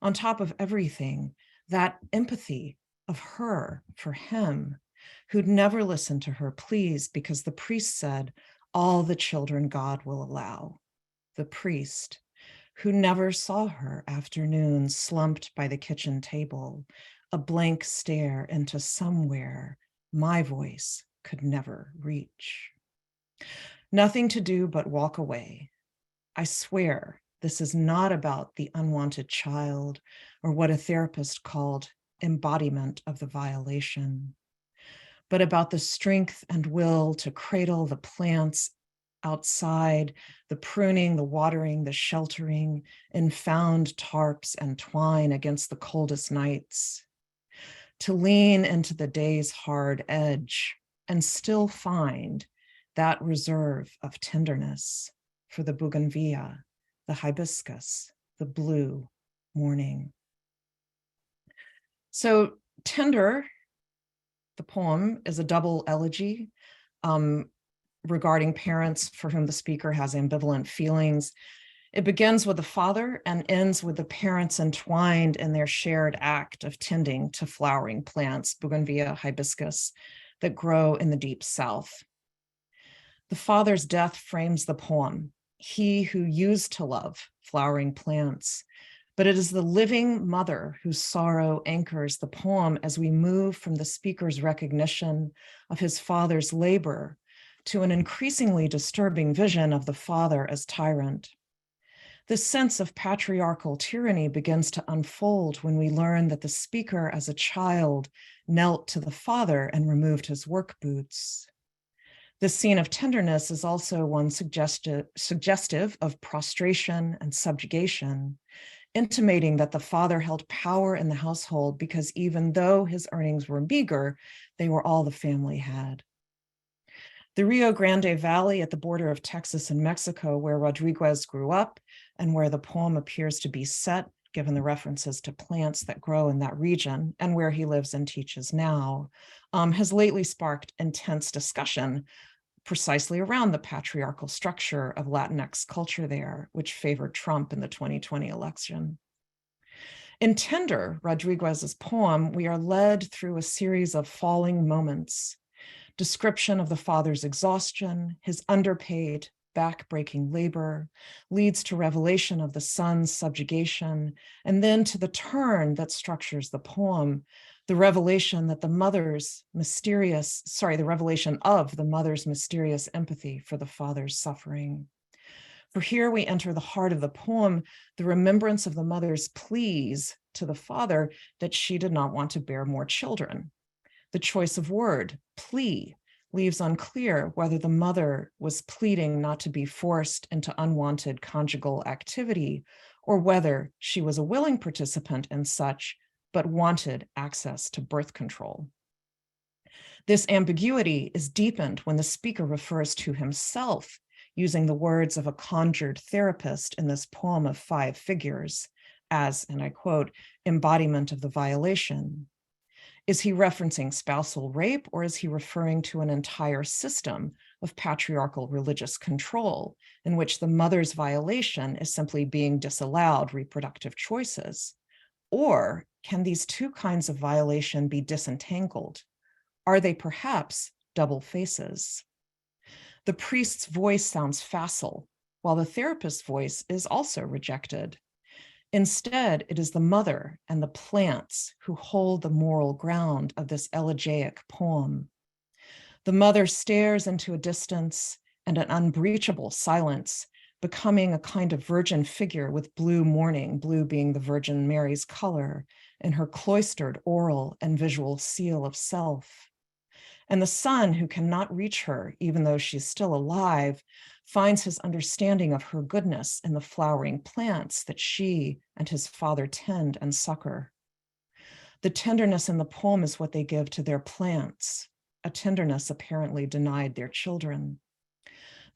On top of everything, that empathy of her for him, who'd never listened to her pleas because the priest said, all the children God will allow. The priest, who never saw her afternoons slumped by the kitchen table, a blank stare into somewhere my voice could never reach. Nothing to do but walk away. I swear this is not about the unwanted child or what a therapist called embodiment of the violation, but about the strength and will to cradle the plants outside, the pruning, the watering, the sheltering, in found tarps and twine against the coldest nights, to lean into the day's hard edge and still find that reserve of tenderness for the bougainvillea, the hibiscus, the blue morning. So Tender, the poem, is a double elegy regarding parents for whom the speaker has ambivalent feelings. It begins with the father and ends with the parents entwined in their shared act of tending to flowering plants, bougainvillea, hibiscus, that grow in the deep south. The father's death frames the poem, he who used to love flowering plants, but it is the living mother whose sorrow anchors the poem as we move from the speaker's recognition of his father's labor to an increasingly disturbing vision of the father as tyrant. This sense of patriarchal tyranny begins to unfold when we learn that the speaker as a child knelt to the father and removed his work boots. This scene of tenderness is also one suggestive of prostration and subjugation, intimating that the father held power in the household because even though his earnings were meager, they were all the family had. The Rio Grande Valley at the border of Texas and Mexico, where Rodriguez grew up and where the poem appears to be set, given the references to plants that grow in that region and where he lives and teaches now, has lately sparked intense discussion precisely around the patriarchal structure of Latinx culture there, which favored Trump in the 2020 election. In Tender, Rodriguez's poem, we are led through a series of falling moments, description of the father's exhaustion, his underpaid, back-breaking labor, leads to revelation of the son's subjugation, and then to the turn that structures the poem, the revelation of the mother's mysterious empathy for the father's suffering. For here we enter the heart of the poem, the remembrance of the mother's pleas to the father that she did not want to bear more children. The choice of word, plea, leaves unclear whether the mother was pleading not to be forced into unwanted conjugal activity or whether she was a willing participant in such, but wanted access to birth control. This ambiguity is deepened when the speaker refers to himself using the words of a conjured therapist in this poem of 5 figures as, and I quote, embodiment of the violation. Is he referencing spousal rape, or is he referring to an entire system of patriarchal religious control in which the mother's violation is simply being disallowed reproductive choices? Or can these two kinds of violation be disentangled? Are they perhaps double faces? The priest's voice sounds facile, while the therapist's voice is also rejected. Instead, it is the mother and the plants who hold the moral ground of this elegiac poem. The mother stares into a distance and an unbreachable silence, becoming a kind of virgin figure with blue mourning, blue being the Virgin Mary's color, in her cloistered oral and visual seal of self. And the son, who cannot reach her, even though she's still alive, finds his understanding of her goodness in the flowering plants that she and his father tend and succor. The tenderness in the poem is what they give to their plants, a tenderness apparently denied their children.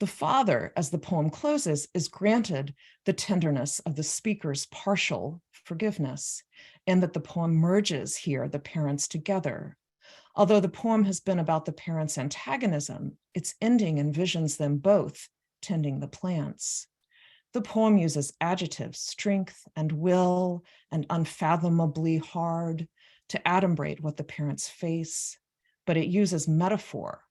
The father, as the poem closes, is granted the tenderness of the speaker's partial forgiveness, and that the poem merges here the parents together. Although the poem has been about the parents' antagonism, its ending envisions them both tending the plants. The poem uses adjectives, strength and will and unfathomably hard, to adumbrate what the parents face, but it uses metaphor,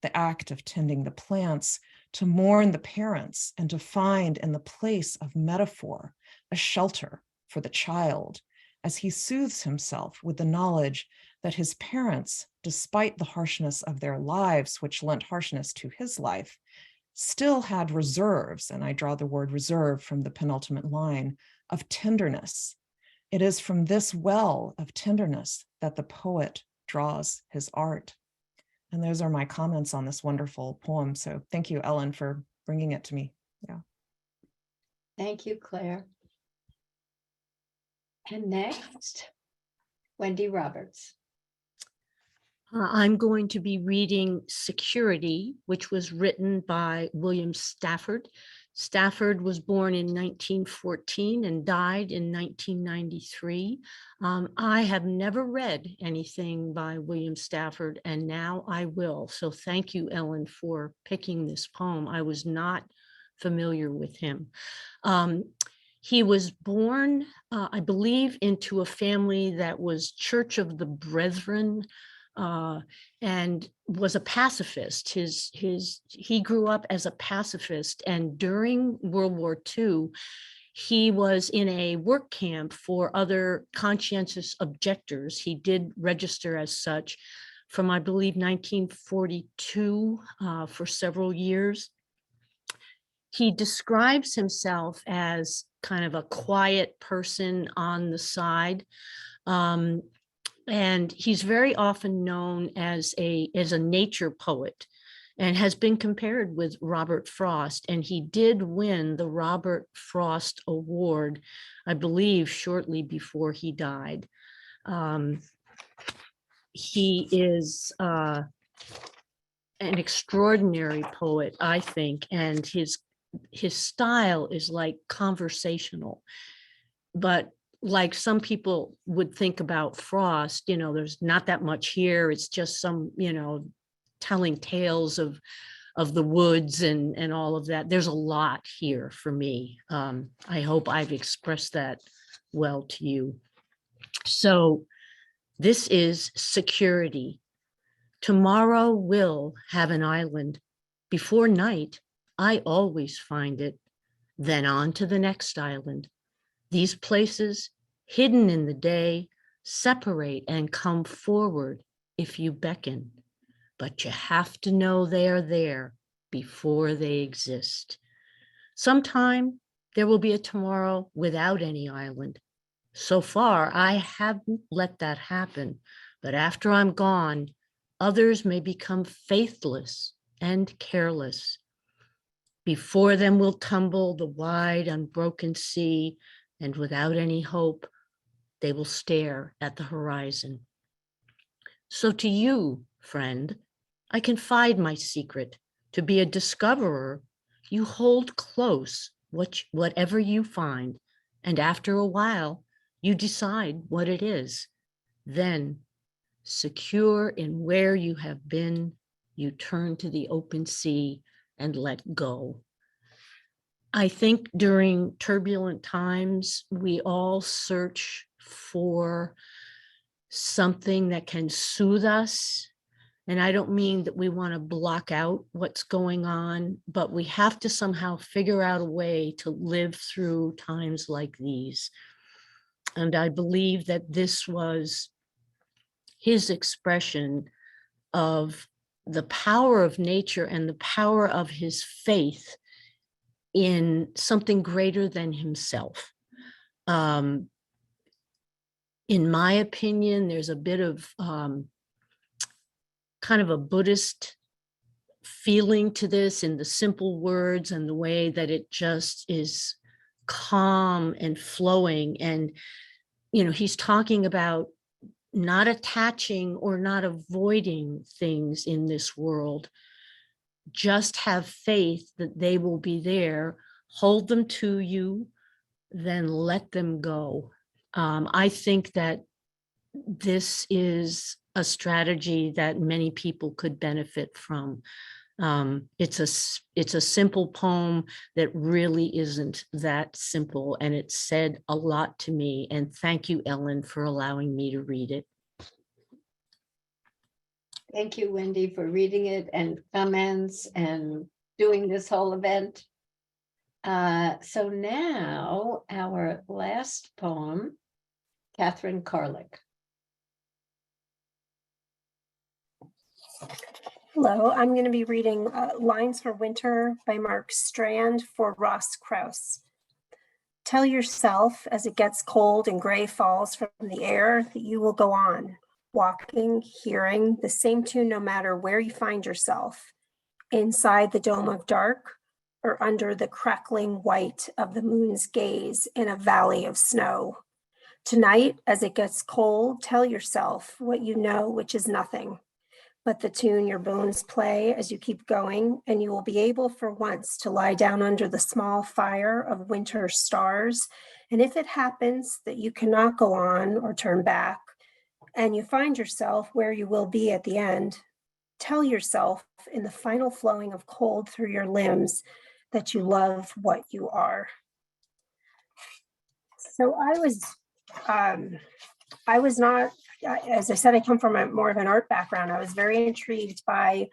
the act of tending the plants, to mourn the parents and to find in the place of metaphor a shelter for the child as he soothes himself with the knowledge that his parents, despite the harshness of their lives, which lent harshness to his life, still had reserves, and I draw the word reserve from the penultimate line, of tenderness. It is from this well of tenderness that the poet draws his art. And those are my comments on this wonderful poem. So thank you, Ellen, for bringing it to me. Yeah. Thank you, Claire. And next, Wendy Roberts. I'm going to be reading Security, which was written by William Stafford. Stafford was born in 1914 and died in 1993. I have never read anything by William Stafford, and now I will. So thank you, Ellen, for picking this poem. I was not familiar with him. He was born, I believe, into a family that was Church of the Brethren, and was a pacifist. He grew up as a pacifist, and during World War II, he was in a work camp for other conscientious objectors. He did register as such from, I believe, 1942 for several years. He describes himself as kind of a quiet person on the side. And he's very often known as a nature poet and has been compared with Robert Frost. And he did win the Robert Frost Award, I believe, shortly before he died. He is an extraordinary poet, I think, and his style is like conversational, but like some people would think about Frost, there's not that much here. It's just some, telling tales of the woods and all of that. There's a lot here for me. I hope I've expressed that well to you. So this is Security. Tomorrow will have an island. Before night, I always find it. Then on to the next island. These places, hidden in the day, separate and come forward if you beckon, but you have to know they are there before they exist. Sometime there will be a tomorrow without any island. So far, I haven't let that happen, but after I'm gone, others may become faithless and careless. Before them will tumble the wide, unbroken sea, and without any hope, they will stare at the horizon. So to you, friend, I confide my secret. To be a discoverer, you hold close whatever you find, and after a while, you decide what it is. Then, secure in where you have been, you turn to the open sea and let go. I think during turbulent times, we all search for something that can soothe us. And I don't mean that we want to block out what's going on, but we have to somehow figure out a way to live through times like these. And I believe that this was his expression of the power of nature and the power of his faith in something greater than himself. In my opinion, there's a bit of kind of a Buddhist feeling to this in the simple words and the way that it just is calm and flowing. And, he's talking about not attaching or not avoiding things in this world. Just have faith that they will be there, hold them to you, then let them go. I think that this is a strategy that many people could benefit from. It's a simple poem that really isn't that simple, and it said a lot to me. And thank you, Ellen, for allowing me to read it. Thank you, Wendy, for reading it and comments and doing this whole event. So now our last poem, Catherine Carlick. Hello, I'm going to be reading Lines for Winter by Mark Strand for Ross Krauss. Tell yourself as it gets cold and gray falls from the air that you will go on, walking, hearing the same tune no matter where you find yourself, inside the dome of dark or under the crackling white of the moon's gaze in a valley of snow. Tonight, as it gets cold, tell yourself what you know, which is nothing but the tune your bones play as you keep going, and you will be able for once to lie down under the small fire of winter stars. And if it happens that you cannot go on or turn back, and you find yourself where you will be at the end, tell yourself in the final flowing of cold through your limbs that you love what you are. So I was not, as I said, I come from more of an art background. I was very intrigued by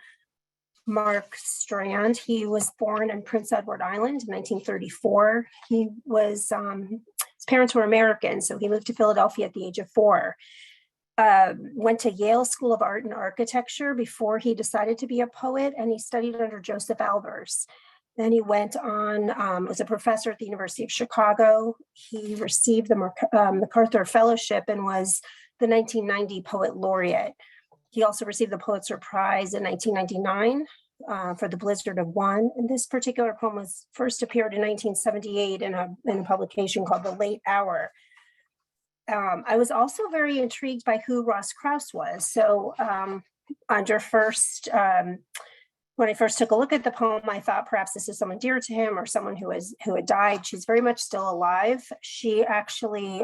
Mark Strand. He was born in Prince Edward Island in 1934. He was, his parents were American, so he moved to Philadelphia at the age of 4. Went to Yale School of Art and Architecture before he decided to be a poet, and he studied under Joseph Albers. Then he went on, was a professor at the University of Chicago. He received the MacArthur Fellowship and was the 1990 Poet Laureate. He also received the Pulitzer Prize in 1999 for The Blizzard of One. And this particular poem was first appeared in 1978 in a publication called The Late Hour. I was also very intrigued by who Ross Krauss was. So when I first took a look at the poem, I thought perhaps this is someone dear to him or someone who had died. She's very much still alive. She actually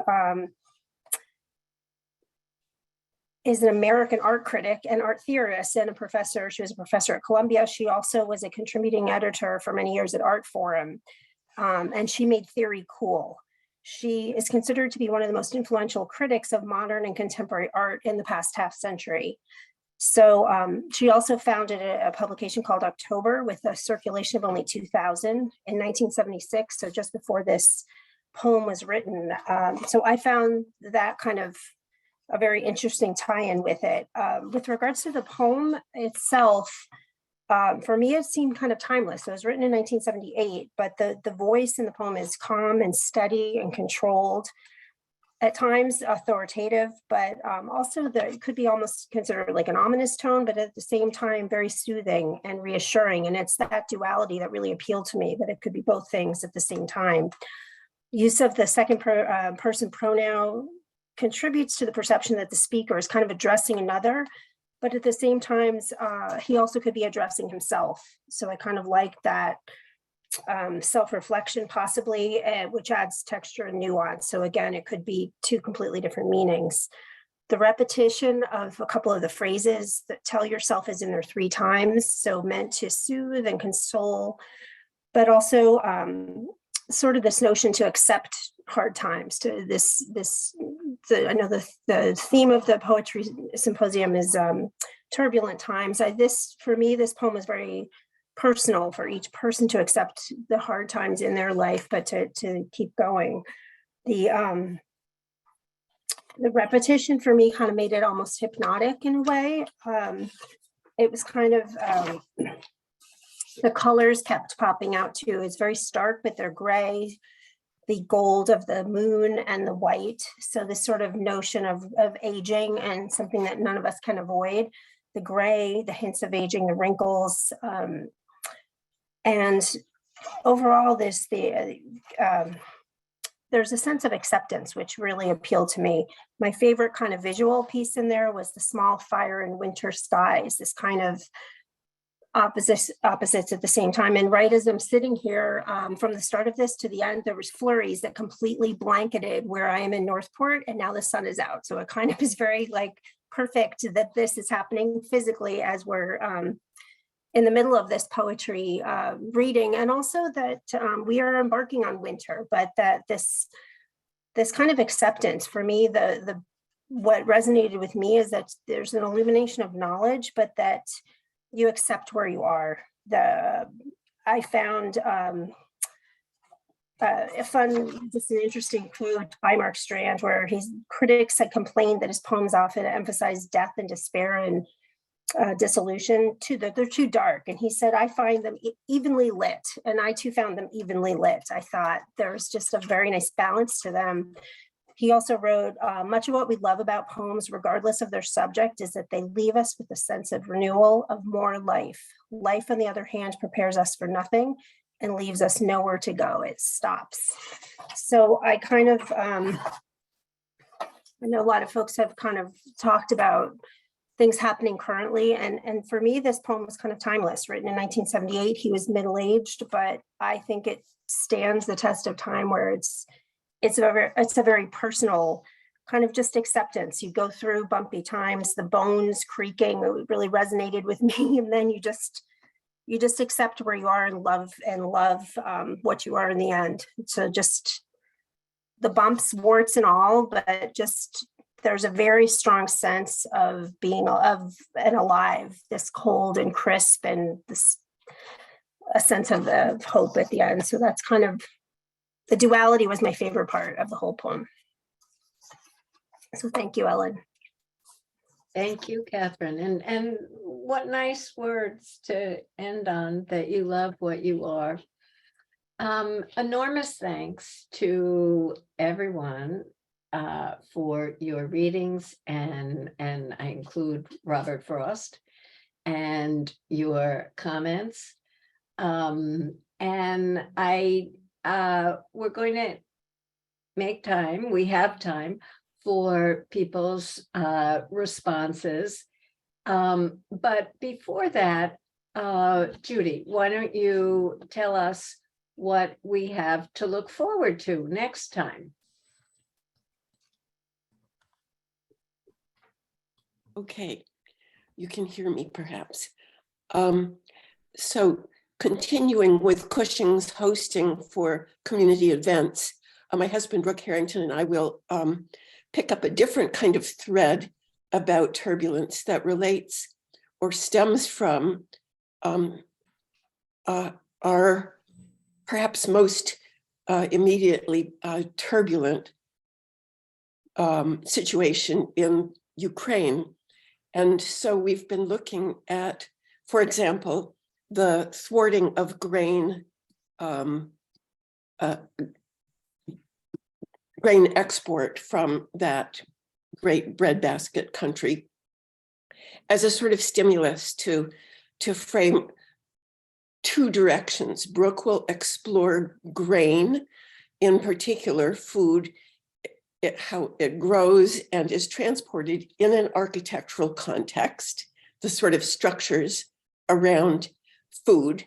is an American art critic and art theorist and a professor. She was a professor at Columbia. She also was a contributing editor for many years at Art Forum, and she made theory cool. She is considered to be one of the most influential critics of modern and contemporary art in the past half century. So she also founded a publication called October with a circulation of only 2,000 in 1976, so just before this poem was written. So I found that kind of a very interesting tie-in with it. With regards to the poem itself, for me, it seemed kind of timeless. It was written in 1978, but the voice in the poem is calm and steady and controlled. At times authoritative, but also it could be almost considered like an ominous tone, but at the same time, very soothing and reassuring. And it's that duality that really appealed to me, that it could be both things at the same time. Use of the second person pronoun contributes to the perception that the speaker is kind of addressing another, but at the same time, he also could be addressing himself. So I kind of like that self-reflection possibly, which adds texture and nuance. So again, it could be two completely different meanings. The repetition of a couple of the phrases that tell yourself is in there 3 times. So meant to soothe and console, but also sort of this notion to accept hard times. To I know the theme of the poetry symposium is turbulent times. For me, this poem was very personal for each person to accept the hard times in their life, but to keep going. The repetition for me kind of made it almost hypnotic in a way. It was kind of, the colors kept popping out too. It's very stark, but they're gray, the gold of the moon and the white. So this sort of notion of aging and something that none of us can avoid. The gray, the hints of aging, the wrinkles, and overall, there's a sense of acceptance, which really appealed to me. My favorite kind of visual piece in there was the small fire in winter skies, this kind of opposites at the same time. And right as I'm sitting here, from the start of this to the end, there was flurries that completely blanketed where I am in Northport, and now the sun is out. So it kind of is very like perfect that this is happening physically as we're in the middle of this poetry reading, and also that we are embarking on winter, but that this kind of acceptance for me, what resonated with me is that there's an illumination of knowledge, but that you accept where you are. I found just an interesting quote by Mark Strand, where his critics had complained that his poems often emphasize death and despair and dissolution, they're too dark. And he said, I find them evenly lit. And I too found them evenly lit. I thought there's just a very nice balance to them. He also wrote, much of what we love about poems, regardless of their subject, is that they leave us with a sense of renewal, of more life. Life, on the other hand, prepares us for nothing and leaves us nowhere to go. It stops. So I kind of, I know a lot of folks have kind of talked about things happening currently. And for me, this poem was kind of timeless, written in 1978. He was middle-aged, but I think it stands the test of time, where it's a very personal kind of just acceptance. You go through bumpy times, the bones creaking, it really resonated with me. And then you just accept where you are and love what you are in the end. So just the bumps, warts and all, but just there's a very strong sense of being alive, this cold and crisp, and a sense of hope at the end. So that's kind of, the duality was my favorite part of the whole poem. So thank you, Ellen. Thank you, Catherine. And what nice words to end on, that you love what you are. Enormous thanks to everyone for your readings, and I include Robert Frost, and your comments. And we're going to make time, we have time for people's responses. But before that, Judy, why don't you tell us what we have to look forward to next time? Okay, you can hear me perhaps. So continuing with Cushing's hosting for community events, my husband Brooke Harrington and I will pick up a different kind of thread about turbulence that relates or stems from our perhaps most immediately turbulent situation in Ukraine. And so we've been looking at, for example, the thwarting of grain export from that great breadbasket country as a sort of stimulus to frame two directions. Brooke will explore grain, in particular food, how it grows and is transported in an architectural context, the sort of structures around food.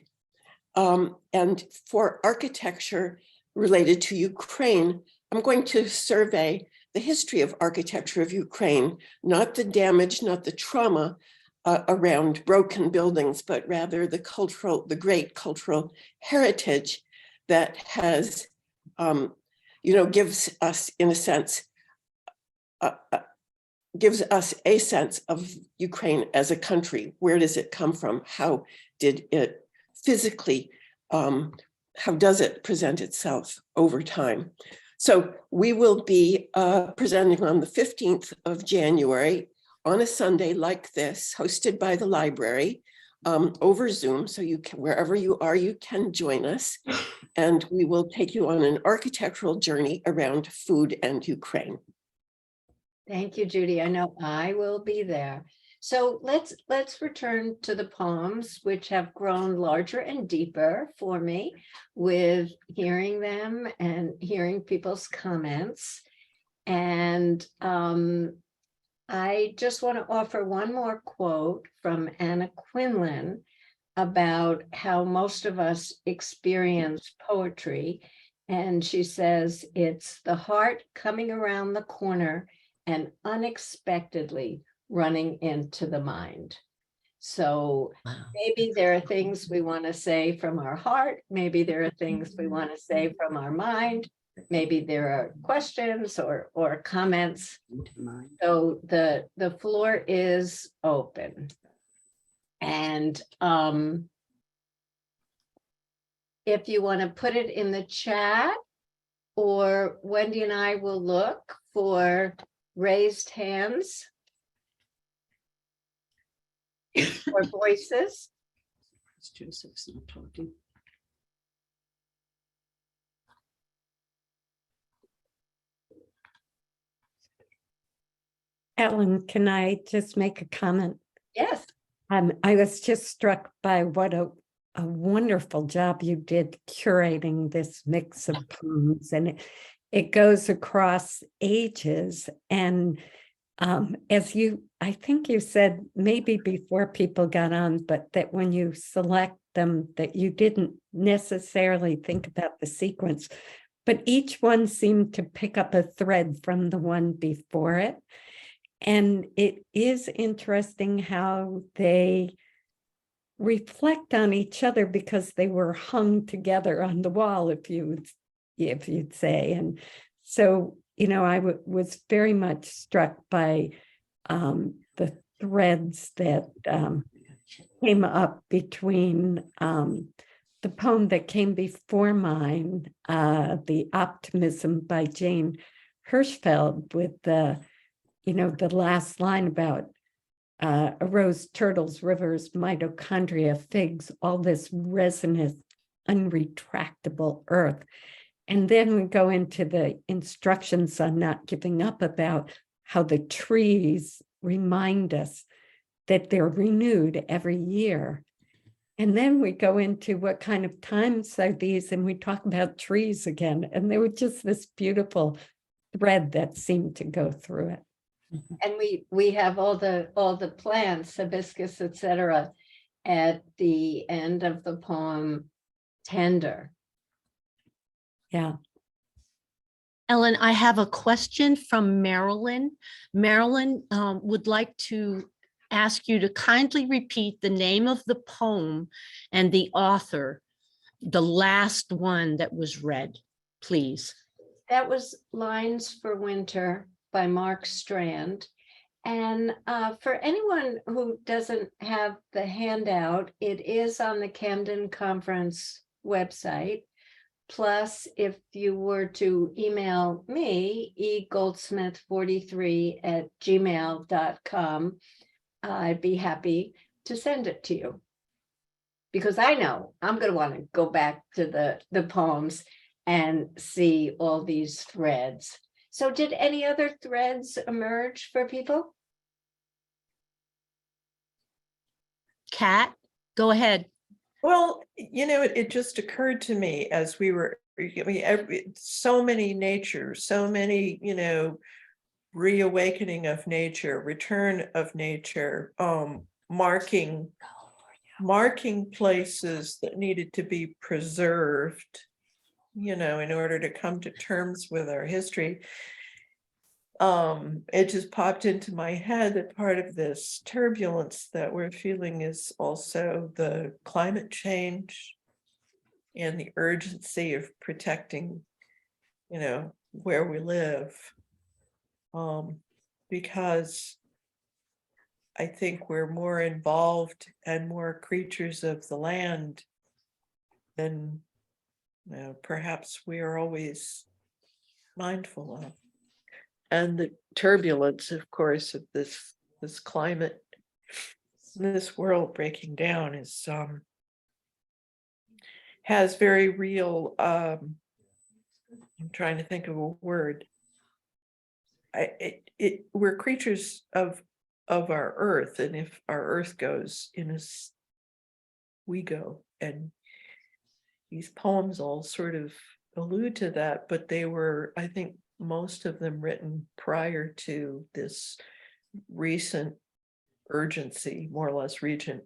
And for architecture related to Ukraine, I'm going to survey the history of architecture of Ukraine, not the damage, not the trauma around broken buildings, but rather the great cultural heritage that has, gives us, in a sense, gives us a sense of Ukraine as a country. Where does it come from? How did it physically, how does it present itself over time? So we will be presenting on the 15th of January on a Sunday like this, hosted by the library over Zoom. So you can, wherever you are, you can join us. And we will take you on an architectural journey around food and Ukraine. Thank you, Judy. I know I will be there. So let's return to the poems, which have grown larger and deeper for me with hearing them and hearing people's comments. And I just want to offer one more quote from Anna Quinlan about how most of us experience poetry. And she says, it's the heart coming around the corner and unexpectedly running into the mind. So maybe there are things we want to say from our heart. Maybe there are things we want to say from our mind. Maybe there are questions or comments. So the floor is open. And if you want to put it in the chat, or Wendy and I will look for raised hands or voices. Joseph's not talking. Ellen, can I just make a comment? Yes. I was just struck by what a wonderful job you did curating this mix of poems, and it goes across ages. And as I think you said maybe before people got on, but that when you select them, that you didn't necessarily think about the sequence, but each one seemed to pick up a thread from the one before it. And it is interesting how they reflect on each other because they were hung together on the wall, if you'd say. And so, I was very much struck by the threads that came up between the poem that came before mine, The Optimism by Jane Hirschfield, with the last line about arose turtles, rivers, mitochondria, figs, all this resonant, unretractable earth. And then we go into the instructions on not giving up, about how the trees remind us that they're renewed every year. And then we go into what kind of times are these, and we talk about trees again. And there was just this beautiful thread that seemed to go through it. And we have all the plants, hibiscus, etc., at the end of the poem, Tender. Yeah. Ellen, I have a question from Marilyn. Marilyn would like to ask you to kindly repeat the name of the poem and the author, the last one that was read, please. That was Lines for Winter by Mark Strand. And for anyone who doesn't have the handout, it is on the Camden Conference website. Plus, if you were to email me, egoldsmith43@gmail.com, I'd be happy to send it to you. Because I know I'm going to want to go back to the poems and see all these threads. So did any other threads emerge for people? Kat, go ahead. Well, it just occurred to me as we were, so many nature, so many, reawakening of nature, return of nature, marking places that needed to be preserved, in order to come to terms with our history. It just popped into my head that part of this turbulence that we're feeling is also the climate change and the urgency of protecting, where we live. Because I think we're more involved and more creatures of the land than perhaps we are always mindful of. And the turbulence, of course, of this climate, this world breaking down is has very real. I'm trying to think of a word. We're creatures of our earth, and if our earth goes, we go. And these poems all sort of allude to that, but they were, I think, most of them written prior to this recent urgency, more or less recent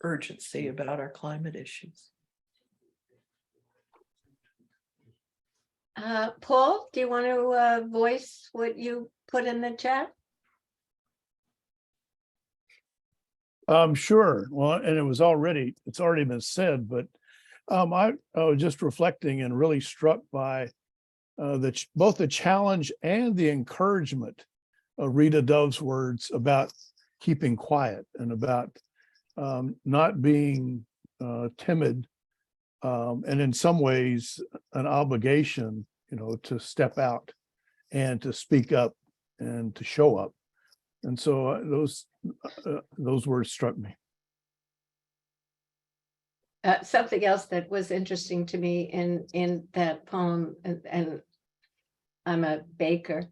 urgency about our climate issues. Paul, do you want to voice what you put in the chat? Sure. Well, and it's already been said, but I was just reflecting and really struck by both the challenge and the encouragement of Rita Dove's words about keeping quiet and about not being timid, and in some ways an obligation, to step out and to speak up and to show up. And so those words struck me. Something else that was interesting to me in that poem, and I'm a baker,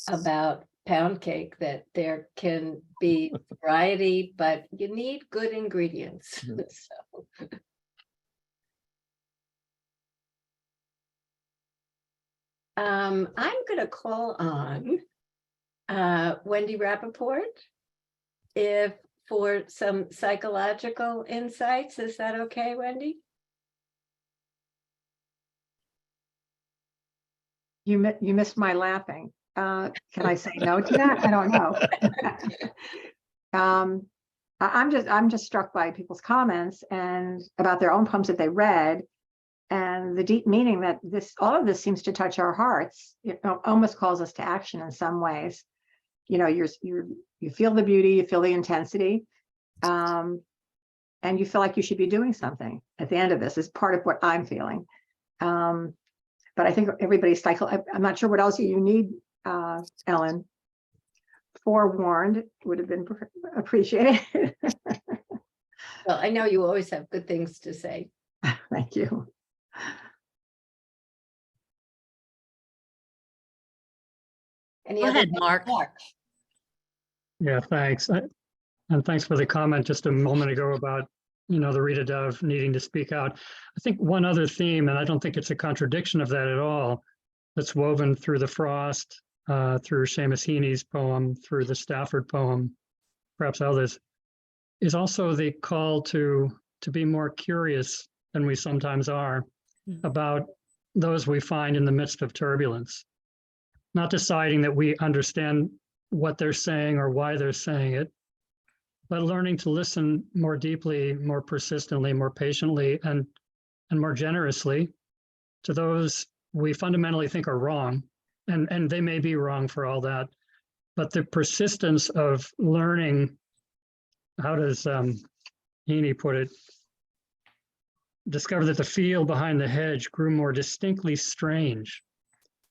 about pound cake, that there can be variety, but you need good ingredients. So. I'm going to call on Wendy Rappaport for some psychological insights. Is that okay, Wendy? You missed my laughing. Can I say no to that? I don't know. I'm just struck by people's comments and about their own poems that they read, and the deep meaning that all of this seems to touch our hearts. It almost calls us to action in some ways. You feel the beauty, you feel the intensity, and you feel like you should be doing something at the end of this. Is part of what I'm feeling. But I think everybody's I'm not sure what else you need, Ellen. Forewarned would have been appreciated. Well, I know you always have good things to say. Thank you. Any Go other ahead, Mark. Yeah, thanks. And thanks for the comment just a moment ago about, the Rita Dove needing to speak out. I think one other theme, and I don't think it's a contradiction of that at all, that's woven through the Frost, through Seamus Heaney's poem, through the Stafford poem, perhaps others, is also the call to be more curious than we sometimes are about those we find in the midst of turbulence. Not deciding that we understand what they're saying or why they're saying it, but learning to listen more deeply, more persistently, more patiently, and more generously to those we fundamentally think are wrong. And they may be wrong for all that, but the persistence of learning, how does Heaney put it, discover that the field behind the hedge grew more distinctly strange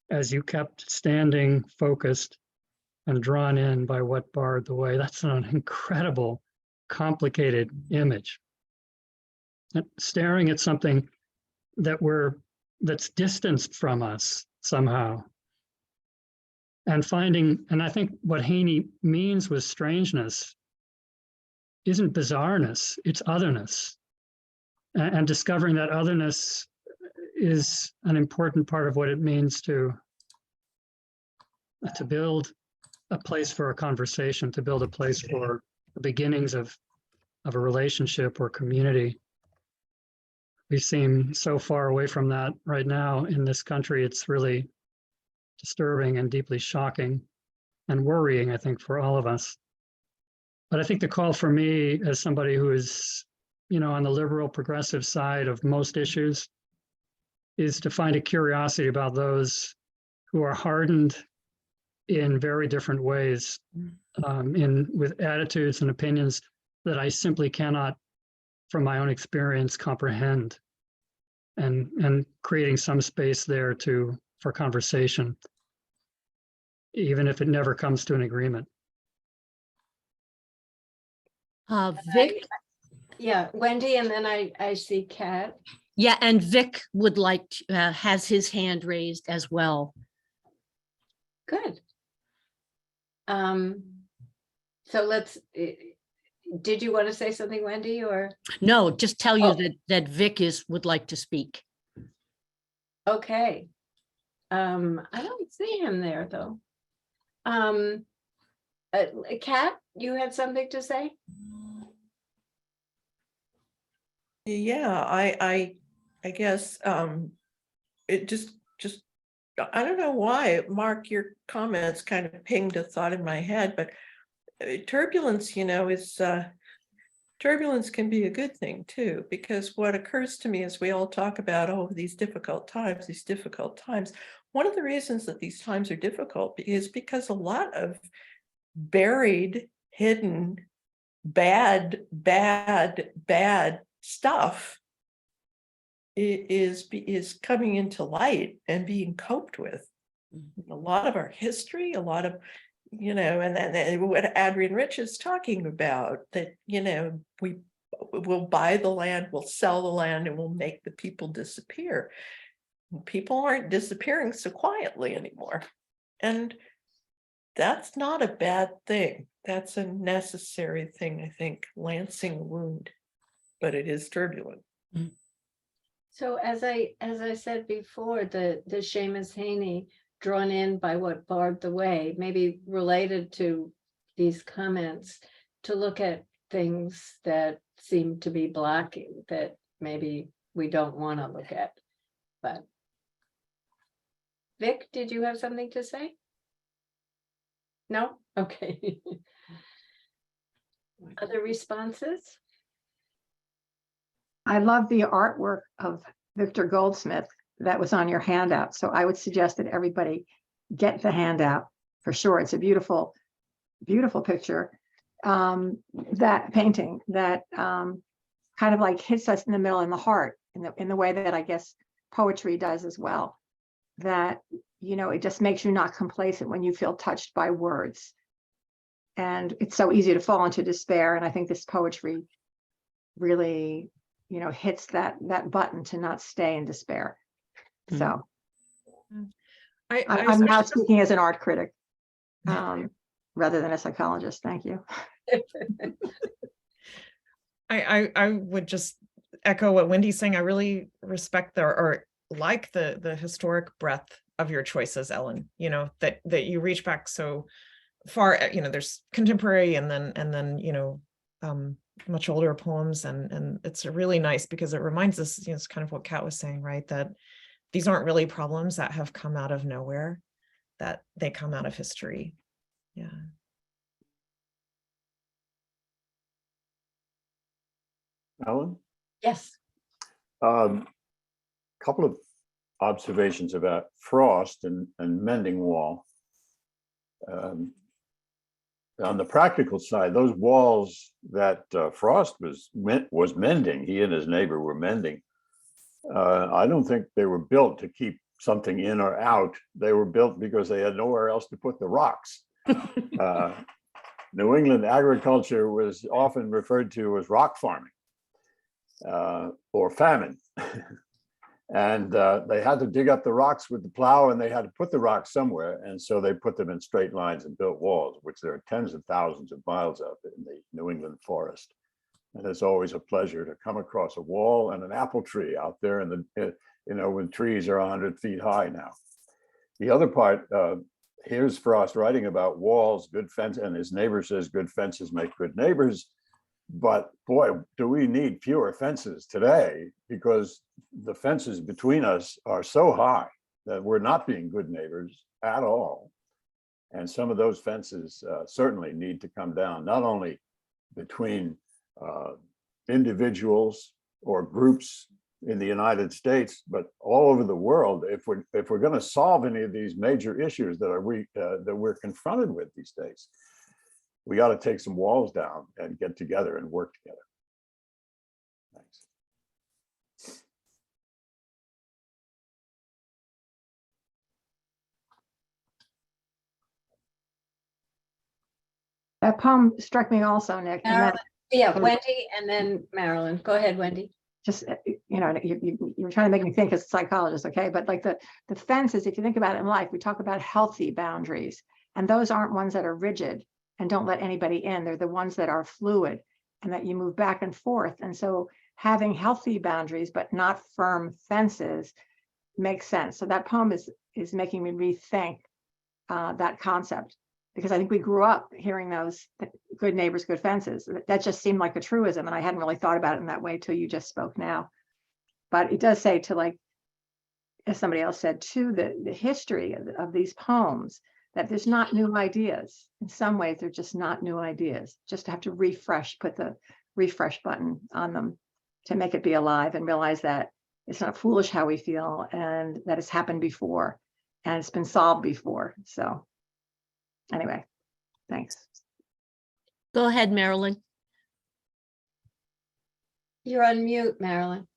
as you kept standing focused and drawn in by what barred the way. That's an incredible, complicated image. And staring at something that's distanced from us somehow. And I think what Heaney means with strangeness isn't bizarreness, it's otherness. And discovering that otherness is an important part of what it means to build a place for a conversation, to build a place for the beginnings of a relationship or community. We seem so far away from that right now in this country. It's really disturbing and deeply shocking and worrying, I think, for all of us. But I think the call for me, as somebody who is, on the liberal progressive side of most issues, is to find a curiosity about those who are hardened in very different ways, with attitudes and opinions that I simply cannot, from my own experience, comprehend, and creating some space there for conversation, even if it never comes to an agreement. Vic? Yeah, Wendy, and then I see Kat. Yeah, and Vic would has his hand raised as well. Good. So did you want to say something, Wendy, or? No, just tell you that Vic would like to speak. Okay. I don't see him there though. Kat, you had something to say? Yeah, I guess it just I don't know why, Mark, your comments kind of pinged a thought in my head, but turbulence, is turbulence can be a good thing too, because what occurs to me as we all talk about, oh, these difficult times, one of the reasons that these times are difficult is because a lot of buried, hidden, bad stuff is coming into light and being coped with. A lot of our history, a lot of, and then what Adrienne Rich is talking about, that, we will buy the land, we'll sell the land, and we'll make the people disappear. People aren't disappearing so quietly anymore. And that's not a bad thing. That's a necessary thing, I think, lancing a wound, but it is turbulent. So as I said before, the Seamus Heaney, drawn in by what barred the way, maybe related to these comments, to look at things that seem to be blocking, that maybe we don't want to look at. But Vic, did you have something to say? No? Okay. Other responses? I love the artwork of Victor Goldsmith that was on your handout. So I would suggest that everybody get the handout for sure. It's a beautiful, beautiful picture. That painting that kind of like hits us in the middle, in the heart, in the way that I guess poetry does as well. That, it just makes you not complacent when you feel touched by words. And it's so easy to fall into despair. And I think this poetry really, hits that button to not stay in despair. So I'm now speaking as an art critic rather than a psychologist. Thank you. I would just echo what Wendy's saying. I really respect or like the historic breadth of your choices, Ellen, that you reach back so far. There's contemporary and then much older poems, and it's really nice because it reminds us, it's kind of what Kat was saying, right, that these aren't really problems that have come out of nowhere, that they come out of history. Yeah. Ellen? Yes. Couple of observations about Frost and Mending Wall. On the practical side, those walls that Frost was mending, he and his neighbor were mending, I don't think they were built to keep something in or out. They were built because they had nowhere else to put the rocks. New England agriculture was often referred to as rock farming or famine. And they had to dig up the rocks with the plow, and they had to put the rocks somewhere. And so they put them in straight lines and built walls, which there are tens of thousands of miles of in the New England forest. And it's always a pleasure to come across a wall and an apple tree out there in the, when trees are 100 feet high now. The other part, here's Frost writing about walls, good fence, and his neighbor says good fences make good neighbors. But boy, do we need fewer fences today, because the fences between us are so high that we're not being good neighbors at all. And some of those fences certainly need to come down, not only between individuals or groups in the United States, but all over the world. If we're going to solve any of these major issues that we're confronted with these days, we got to take some walls down and get together and work together. Thanks. That poem struck me also, Nick. Marilyn. Yeah, Wendy, and then Marilyn. Go ahead, Wendy. Just, you were trying to make me think as a psychologist, okay? But like the fences, if you think about it in life, we talk about healthy boundaries, and those aren't ones that are rigid and don't let anybody in. They're the ones that are fluid and that you move back and forth. And so having healthy boundaries, but not firm fences, makes sense. So that poem is making me rethink that concept, because I think we grew up hearing those good neighbors, good fences. That just seemed like a truism, and I hadn't really thought about it in that way till you just spoke now. But it does say, to, like, as somebody else said too, the history of these poems, that there's not new ideas. In some ways, they're just not new ideas. Just have to refresh, put the refresh button on them to make it be alive and realize that it's not foolish how we feel and that it's happened before and it's been solved before. So anyway, thanks. Go ahead, Marilyn. You're on mute, Marilyn.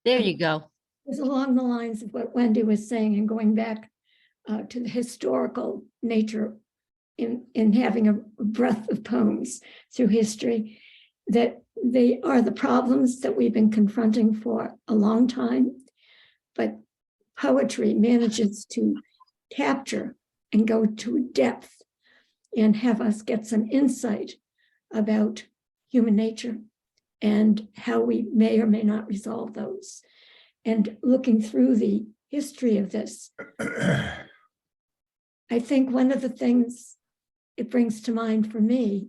There you go. Is along the lines of what Wendy was saying and going back to the historical nature in having a breadth of poems through history, that they are the problems that we've been confronting for a long time, but poetry manages to capture and go to depth and have us get some insight about human nature and how we may or may not resolve those. And looking through the history of this, I think one of the things it brings to mind for me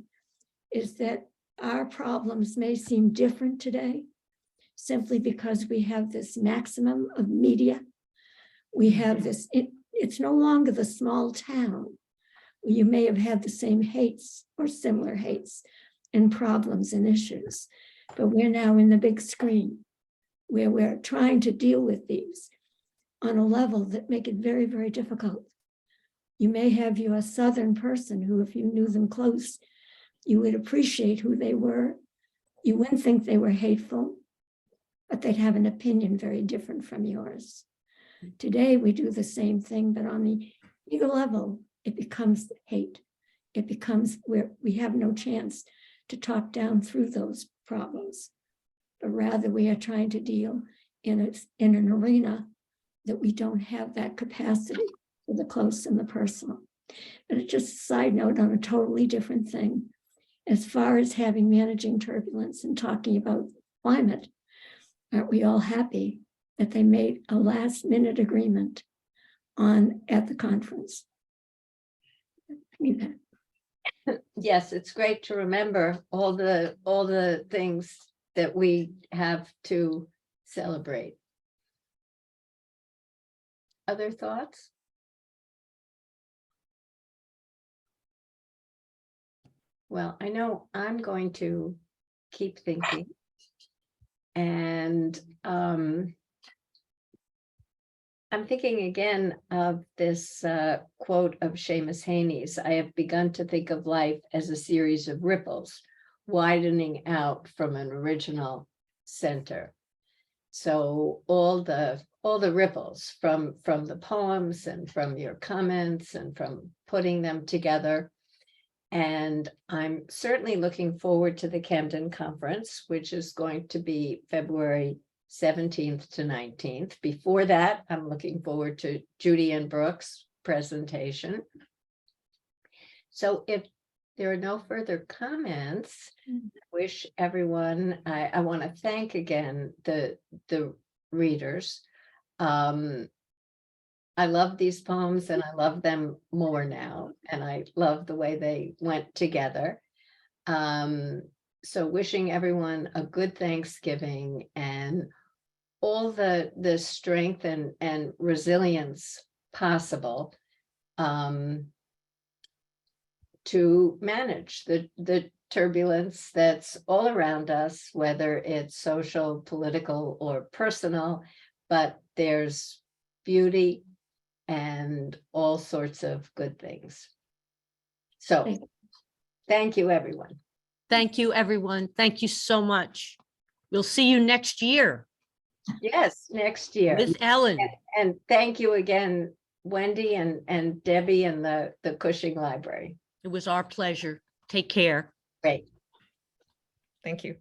is that our problems may seem different today simply because we have this maximum of media. We have this, it's no longer the small town where you may have had the same hates or similar hates and problems and issues, but we're now in the big screen where we're trying to deal with these on a level that make it very, very difficult. You may have your Southern person who, if you knew them close, you would appreciate who they were. You wouldn't think they were hateful, but they'd have an opinion very different from yours. Today, we do the same thing, but on the bigger level, it becomes hate. It becomes where we have no chance to talk down through those problems, but rather we are trying to deal in an arena that we don't have that capacity for the close and the personal. But it's just a side note on a totally different thing. As far as managing turbulence and talking about climate, aren't we all happy that they made a last minute agreement at the conference? Yes, it's great to remember all the things that we have to celebrate. Other thoughts? Well, I know I'm going to keep thinking. And I'm thinking again of this quote of Seamus Heaney's: "I have begun to think of life as a series of ripples widening out from an original center." So all the ripples from the poems and from your comments and from putting them together. And I'm certainly looking forward to the Camden Conference, which is going to be February 17th to 19th. Before that, I'm looking forward to Judy and Brooks' presentation. So if there are no further comments, I wish everyone, I want to thank again the readers. I love these poems and I love them more now, and I love the way they went together. So wishing everyone a good Thanksgiving and all the strength and resilience possible to manage the turbulence that's all around us, whether it's social, political, or personal, but there's beauty and all sorts of good things. So thank you, everyone. Thank you, everyone. Thank you so much. We'll see you next year. Yes, next year. With Ellen. And thank you again, Wendy and Debbie and the Cushing Library. It was our pleasure. Take care. Great. Thank you.